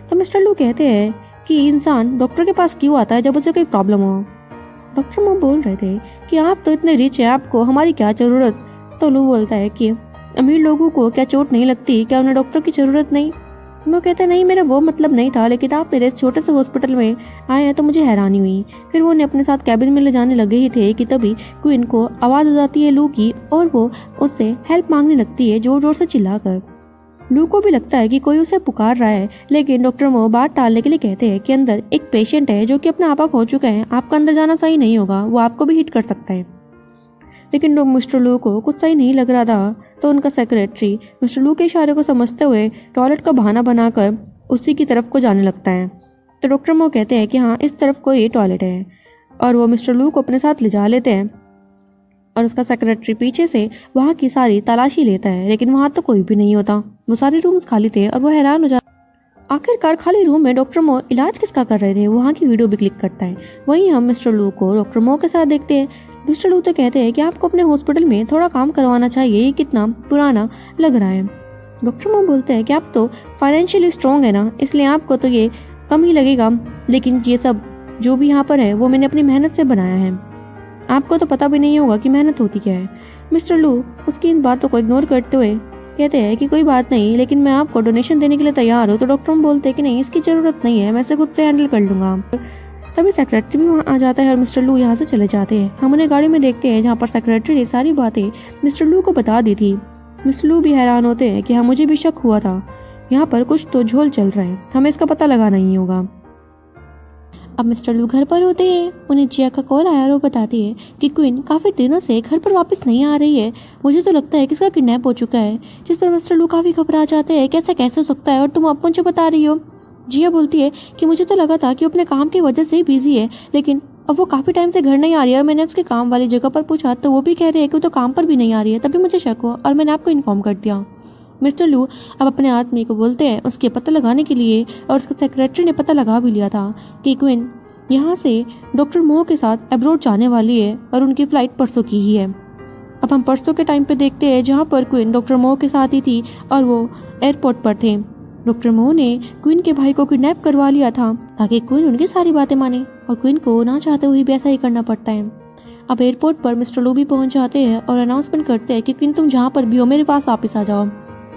तो मिस्टर लू कहते हैं कि इंसान डॉक्टर के पास क्यों आता है जब उसे कोई प्रॉब्लम हो। डॉक्टर मो बोल रहे थे कि आप तो इतने रिच हैं, आपको हमारी क्या ज़रूरत। तो लू बोलता है कि अमीर लोगों को क्या चोट नहीं लगती, क्या उन्हें डॉक्टर की ज़रूरत नहीं। वो कहते हैं नहीं, मेरा वो मतलब नहीं था, लेकिन आप मेरे छोटे से हॉस्पिटल में आए हैं तो मुझे हैरानी हुई। फिर वो उन्हें अपने साथ कैबिन में ले जाने लगे ही थे कि तभी क्वीन को आवाज़ आ जाती है लू की और वो उससे हेल्प मांगने लगती है जोर जोर से चिल्लाकर। लू को भी लगता है कि कोई उसे पुकार रहा है, लेकिन डॉक्टर मो बात टालने के लिए कहते हैं कि अंदर एक पेशेंट है जो कि अपना आपा खो चुका है, आपका अंदर जाना सही नहीं होगा, वो आपको भी हिट कर सकता है। लेकिन मिस्टर लू को कुछ सही नहीं लग रहा था, तो उनका सेक्रेटरी मिस्टर लू के इशारे को समझते हुए टॉयलेट का बहाना बनाकर उसी की तरफ को जाने लगता है। तो डॉक्टर मो कहते हैं कि हाँ, इस तरफ कोई टॉयलेट है और वो मिस्टर लू को अपने साथ ले जा लेते हैं और उसका सेक्रेटरी पीछे से वहाँ की सारी तलाशी लेता है, लेकिन वहाँ तो कोई भी नहीं होता। वो सारे रूम्स खाली थे और वो हैरान हो जाता। आखिरकार खाली रूम में डॉक्टर मो इलाज किसका कर रहे थे, वहाँ की वीडियो भी क्लिक करता है। वहीं हम मिस्टर लू को डॉक्टर मो के साथ देखते हैं। मिस्टर लू तो कहते हैं कि आपको अपने हॉस्पिटल में थोड़ा काम करवाना चाहिए, ये कितना पुराना लग रहा है। डॉक्टर मो बोलते हैं कि आप तो फाइनेंशियली स्ट्रॉन्ग है ना, इसलिए आपको तो ये कम ही लगेगा, लेकिन ये सब जो भी यहाँ पर है वो मैंने अपनी मेहनत से बनाया है, आपको तो पता भी नहीं होगा कि मेहनत होती क्या है। मिस्टर लू उसकी इन बातों को इग्नोर करते हुए कहते हैं कि कोई बात नहीं, लेकिन मैं आपको डोनेशन देने के लिए तैयार हूँ। तो डॉक्टर बोलते हैं कि नहीं, इसकी ज़रूरत नहीं है, मैं इसे खुद से हैंडल कर लूँगा। तभी सेक्रेटरी भी वहाँ आ जाता है और मिस्टर लू यहाँ से चले जाते हैं। हम उन्हें गाड़ी में देखते हैं जहाँ पर सेक्रेटरी ने सारी बातें मिस्टर लू को बता दी थी। मिस्टर लू भी हैरान होते हैं कि हाँ, मुझे भी शक हुआ था, यहाँ पर कुछ तो झोल चल रहा है, हमें इसका पता लगाना ही होगा। अब मिस्टर लू घर पर होते हैं, उन्हें जिया का कॉल आया और वो बताती है कि क्वीन काफ़ी दिनों से घर पर वापस नहीं आ रही है, मुझे तो लगता है कि इसका किडनैप हो चुका है। जिस पर मिस्टर लू काफ़ी घबरा जाते हैं, कैसे हो सकता है और तुम अब मुझे बता रही हो। जिया बोलती है कि मुझे तो लगा था कि वो अपने काम की वजह से ही बिजी है, लेकिन अब वो काफ़ी टाइम से घर नहीं आ रही है और मैंने उसके काम वाली जगह पर पूछा तो वो भी कह रहे हैं कि वो तो काम पर भी नहीं आ रही है। तभी मुझे शक हुआ और मैंने आपको इन्फॉर्म कर दिया। मिस्टर लू अब अपने आदमी को बोलते हैं उसके पता लगाने के लिए, और उसके सेक्रेटरी ने पता लगा भी लिया था कि क्वीन यहाँ से डॉक्टर मो के साथ अब्रॉड जाने वाली है और उनकी फ़्लाइट परसों की ही है। अब हम परसों के टाइम पे देखते हैं जहाँ पर क्वीन डॉक्टर मो के साथ ही थी और वो एयरपोर्ट पर थे। डॉक्टर मो ने क्वीन के भाई को किडनैप करवा लिया था ताकि क्वीन उनकी सारी बातें माने, और क्वीन को ना चाहते हुए भी ऐसा ही करना पड़ता है। अब एयरपोर्ट पर मिस्टर लू भी पहुंच जाते हैं और अनाउंसमेंट करते हैं कि क्वीन तुम जहाँ पर भी हो मेरे पास वापस आ जाओ।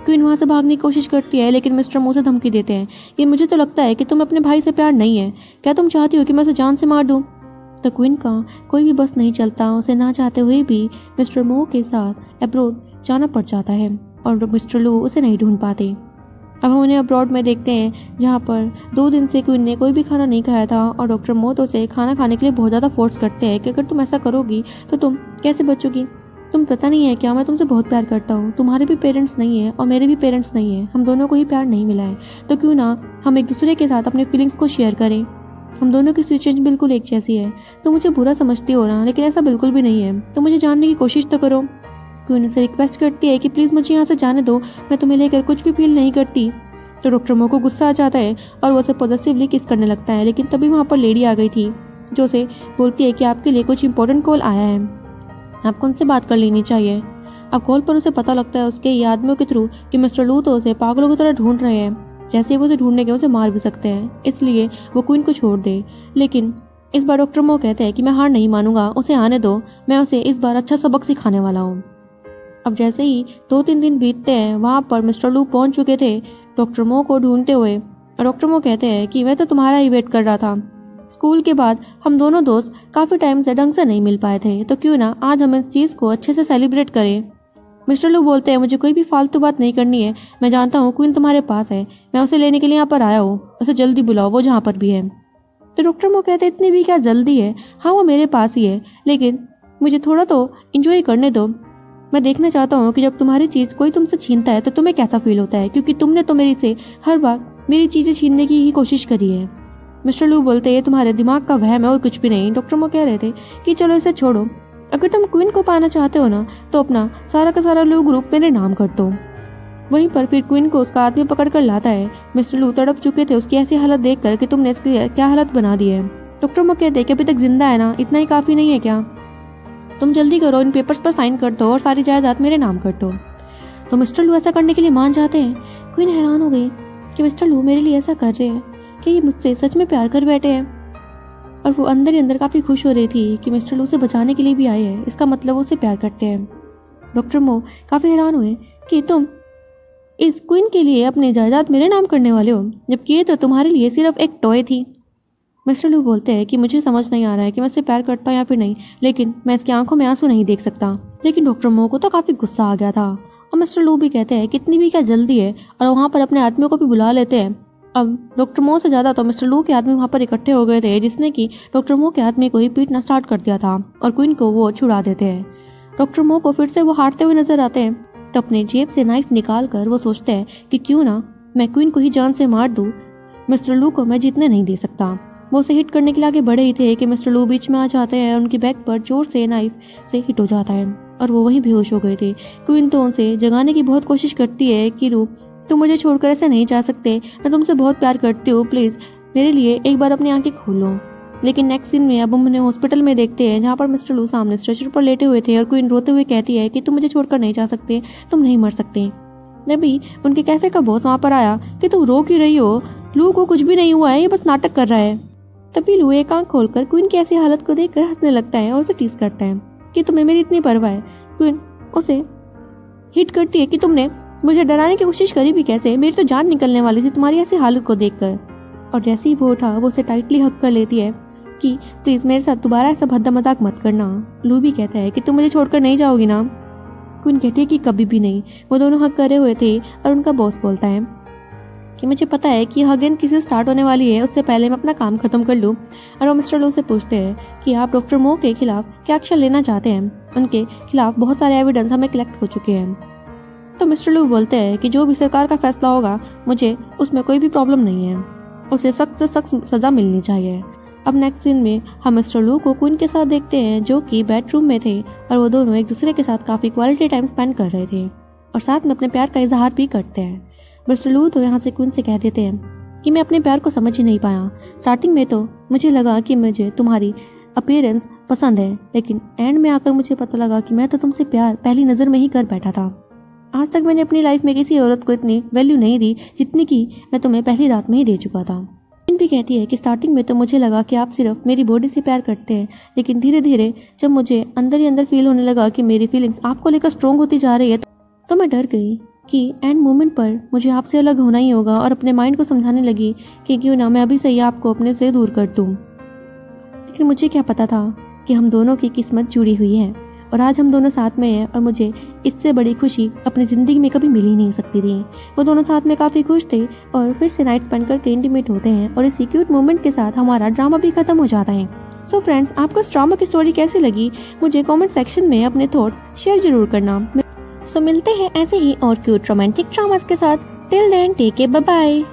क्वीन वहाँ से भागने की कोशिश करती है लेकिन मिस्टर मो से धमकी देते हैं कि मुझे तो लगता है कि तुम अपने भाई से प्यार नहीं है, क्या तुम चाहती हो कि मैं उसे जान से मार दूँ। तो क्वीन का कोई भी बस नहीं चलता, उसे ना चाहते हुए भी मिस्टर मो के साथ अब्रॉड जाना पड़ जाता है और मिस्टर लू उसे नहीं ढूंढ पाते। अब हम उन्हें अब्रॉड में देखते हैं जहाँ पर 2 दिन से क्वीन ने कोई भी खाना नहीं खाया था और डॉक्टर मो तो उसे खाना खाने के लिए बहुत ज़्यादा फोर्स करते हैं कि अगर तुम ऐसा करोगी तो तुम कैसे बचोगी, तुम पता नहीं है क्या मैं तुमसे बहुत प्यार करता हूँ, तुम्हारे भी पेरेंट्स नहीं है और मेरे भी पेरेंट्स नहीं है, हम दोनों को ही प्यार नहीं मिला है, तो क्यों ना हम एक दूसरे के साथ अपने फीलिंग्स को शेयर करें, हम दोनों की सिचुएशन बिल्कुल एक जैसी है। तो मुझे बुरा समझती हो ना, लेकिन ऐसा बिल्कुल भी नहीं है, तो मुझे जानने की कोशिश तो करो। क्वीन उसे रिक्वेस्ट करती है कि प्लीज़ मुझे यहाँ से जाने दो, मैं तुम्हें लेकर कुछ भी फील नहीं करती। तो डॉक्टर मो को गुस्सा आ जाता है और वो उसे पॉजिटिवली किस करने लगता है, लेकिन तभी वहाँ पर लेडी आ गई थी जो उसे बोलती है कि आपके लिए कुछ इंपॉर्टेंट कॉल आया है, आपको उनसे बात कर लेनी चाहिए। अब कॉल पर उसे पता लगता है उसके ये आदमियों के थ्रू कि मिस्टर लू तो उसे पागलों की तरह ढूंढ रहे हैं, जैसे वो उसे ढूंढने के उसे मार भी सकते हैं, इसलिए वो क्वीन को छोड़ दे। लेकिन इस बार डॉक्टर मो कहते हैं कि मैं हार नहीं मानूंगा, उसे आने दो, मैं उसे इस बार अच्छा सबक सिखाने वाला हूँ। अब जैसे ही 2-3 दिन बीतते हैं वहाँ पर मिस्टर लू पहुँच चुके थे डॉक्टर मो को ढूंढते हुए, और डॉक्टर मो कहते हैं कि मैं तो तुम्हारा ही वेट कर रहा था, स्कूल के बाद हम दोनों दोस्त काफ़ी टाइम से ढंग से नहीं मिल पाए थे, तो क्यों ना आज हम इस चीज़ को अच्छे से सेलिब्रेट करें। मिस्टर लू बोलते हैं मुझे कोई भी फालतू बात नहीं करनी है, मैं जानता हूँ क्वीन तुम्हारे पास है, मैं उसे लेने के लिए यहाँ पर आया हूँ, उसे जल्दी बुलाओ, वो जहाँ पर भी है। तो डॉक्टर मो कहते हैं इतनी भी क्या जल्दी है, हाँ वो मेरे पास ही है, लेकिन मुझे थोड़ा तो इंजॉय करने दो, मैं देखना चाहता हूँ कि जब तुम्हारी चीज़ कोई तुमसे छीनता है तो तुम्हें कैसा फील होता है, क्योंकि तुमने तो मेरी से हर बार मेरी चीज़ें छीनने की ही कोशिश करी है। मिस्टर लू बोलते हैं ये तुम्हारे दिमाग का वहम है और कुछ भी नहीं। डॉक्टर मो कह रहे थे कि चलो इसे छोड़ो, अगर तुम क्वीन को पाना चाहते हो ना तो अपना सारा का सारा लू ग्रुप मेरे नाम कर दो। वहीं पर फिर क्वीन को उसका आदमी पकड़ कर लाता है। मिस्टर लू तड़प चुके थे उसकी ऐसी हालत देख कर कि तुमने इसकी क्या हालत बना दी है। डॉक्टर मो कहते हैं कि अभी तक जिंदा है ना, इतना ही काफ़ी नहीं है क्या, तुम जल्दी करो, इन पेपर्स पर साइन कर दो और सारी जायदाद मेरे नाम कर दो। तो मिस्टर लू ऐसा करने के लिए मान जाते हैं। क्वीन हैरान हो गई कि मिस्टर लू मेरे लिए ऐसा कर रहे हैं, कि ये मुझसे सच में प्यार कर बैठे हैं, और वो अंदर ही अंदर काफ़ी खुश हो रही थी कि मिस्टर लू से बचाने के लिए भी आए हैं, इसका मतलब वो उसे प्यार करते हैं। डॉक्टर मो काफ़ी हैरान हुए कि तुम इस क्वीन के लिए अपनी जायदाद मेरे नाम करने वाले हो, जबकि ये तो तुम्हारे लिए सिर्फ एक टॉय थी। मिस्टर लू बोलते हैं कि मुझे समझ नहीं आ रहा है कि मैं इससे प्यार करता या फिर नहीं, लेकिन मैं इसकी आंखों में आंसू नहीं देख सकता। लेकिन डॉक्टर मो को तो काफ़ी गुस्सा आ गया था, और मिस्टर लू भी कहते हैं कितनी भी क्या जल्दी है, और वहाँ पर अपने आदमियों को भी बुला लेते हैं। अब डॉक्टर मो से ज़्यादा तो मिस्टर लू के आदमी वहाँ पर इकट्ठे हो गए थे, जिसने कि डॉक्टर मो के आदमी को ही पीटना स्टार्ट कर दिया था और क्वीन को वो छुड़ा देते हैं। डॉक्टर मो को फिर से वो हारते हुए नजर आते हैं, तो अपने जेब से नाइफ निकाल कर वो सोचते हैं कि क्यों ना मैं क्वीन को ही जान से मार दूँ, मिस्टर लू को मैं जीतने नहीं दे सकता। वो उसे हिट करने के लिए आगे बढ़े ही थे कि मिस्टर लू बीच में आ जाते हैं और उनकी बैक पर जोर से नाइफ से हिट हो जाता है और वो वहीं बेहोश हो गए थे। क्वीन तो उनसे जगाने की बहुत कोशिश करती है कि रू तुम मुझे छोड़कर ऐसे नहीं जा सकते, मैं तुमसे बहुत प्यार करती हूँ, प्लीज़ मेरे लिए एक बार अपनी आंखें खोलो। लेकिन नेक्स्ट सीन में अब हम उन्हें हॉस्पिटल में देखते हैं जहाँ पर मिस्टर लू सामने स्ट्रेचर पर लेटे हुए थे और क्वीन रोते हुए कहती है कि तुम मुझे छोड़कर नहीं जा सकते, तुम नहीं मर सकते। तभी उनके कैफे का बॉस वहाँ पर आया कि तुम रो क्यों रही हो, लू को कुछ भी नहीं हुआ है, ये बस नाटक कर रहा है। तभी लू एक आंख खोलकर क्वीन की ऐसी हालत को देखकर हंसने लगता है और उसे टीज करता है कि तुम्हें मेरी इतनी परवाह है। क्वीन उसे हिट करती है कि तुमने मुझे डराने की कोशिश करी भी कैसे, मेरी तो जान निकलने वाली थी तुम्हारी ऐसी हालत को देखकर। और जैसे ही वो उठा वो उसे टाइटली हक कर लेती है कि प्लीज़ मेरे साथ दोबारा ऐसा भद्दा मजाक मत करना। लू भी कहता है कि तुम मुझे छोड़कर नहीं जाओगी ना। क्वीन कहती है कि कभी भी नहीं। वो दोनों हक करे हुए थे और उनका बॉस बोलता है कि मुझे पता है कि अगेन किसी स्टार्ट होने वाली है, उससे पहले मैं अपना काम खत्म कर लूँ। और वो मिस्टर लू से पूछते हैं कि आप डॉक्टर मो के खिलाफ क्या एक्शन लेना चाहते हैं, उनके खिलाफ बहुत सारे एविडेंस हमें कलेक्ट हो चुके हैं। तो मिस्टर लू बोलते हैं कि जो भी सरकार का फैसला होगा मुझे उसमें कोई भी प्रॉब्लम नहीं है, उसे सख्त से सख्त सज़ा मिलनी चाहिए। अब नेक्स्ट सीन में हम मिस्टर लू को क्वीन के साथ देखते हैं, जो कि बेडरूम में थे और वो दोनों एक दूसरे के साथ काफ़ी क्वालिटी टाइम स्पेंड कर रहे थे और साथ में अपने प्यार का इजहार भी करते हैं। मिस्टर लू तो यहाँ से क्वीन से कह देते हैं कि मैं अपने प्यार को समझ ही नहीं पाया। स्टार्टिंग में तो मुझे लगा कि मुझे तुम्हारी अपीयरेंस पसंद है, लेकिन एंड में आकर मुझे पता लगा कि मैं तो तुमसे प्यार पहली नज़र में ही कर बैठा था। आज तक मैंने अपनी लाइफ में किसी औरत को इतनी वैल्यू नहीं दी जितनी कि मैं तुम्हें पहली रात में ही दे चुका था। इन भी कहती है कि स्टार्टिंग में तो मुझे लगा कि आप सिर्फ मेरी बॉडी से प्यार करते हैं, लेकिन धीरे धीरे जब मुझे अंदर ही अंदर फील होने लगा कि मेरी फीलिंग्स आपको लेकर स्ट्रॉन्ग होती जा रही है, तो मैं डर गई कि एंड मोमेंट पर मुझे आपसे अलग होना ही होगा और अपने माइंड को समझाने लगी कि क्यों ना मैं अभी से ही आपको अपने से दूर कर दूँ। लेकिन मुझे क्या पता था कि हम दोनों की किस्मत जुड़ी हुई है और आज हम दोनों साथ में हैं और मुझे इससे बड़ी खुशी अपनी ज़िंदगी में कभी मिल ही नहीं सकती थी। वो दोनों साथ में काफ़ी खुश थे और फिर से नाइट स्पेंड करके इंटीमेट होते हैं और इस क्यूट मोमेंट के साथ हमारा ड्रामा भी खत्म हो जाता है। सो फ्रेंड्स, आपको इस ड्रामा की स्टोरी कैसी लगी मुझे कमेंट सेक्शन में अपने थॉट्स शेयर जरूर करना। सो मिलते हैं ऐसे ही और क्यूट रोमांटिक ड्रामास के साथ। Till then take care, bye bye.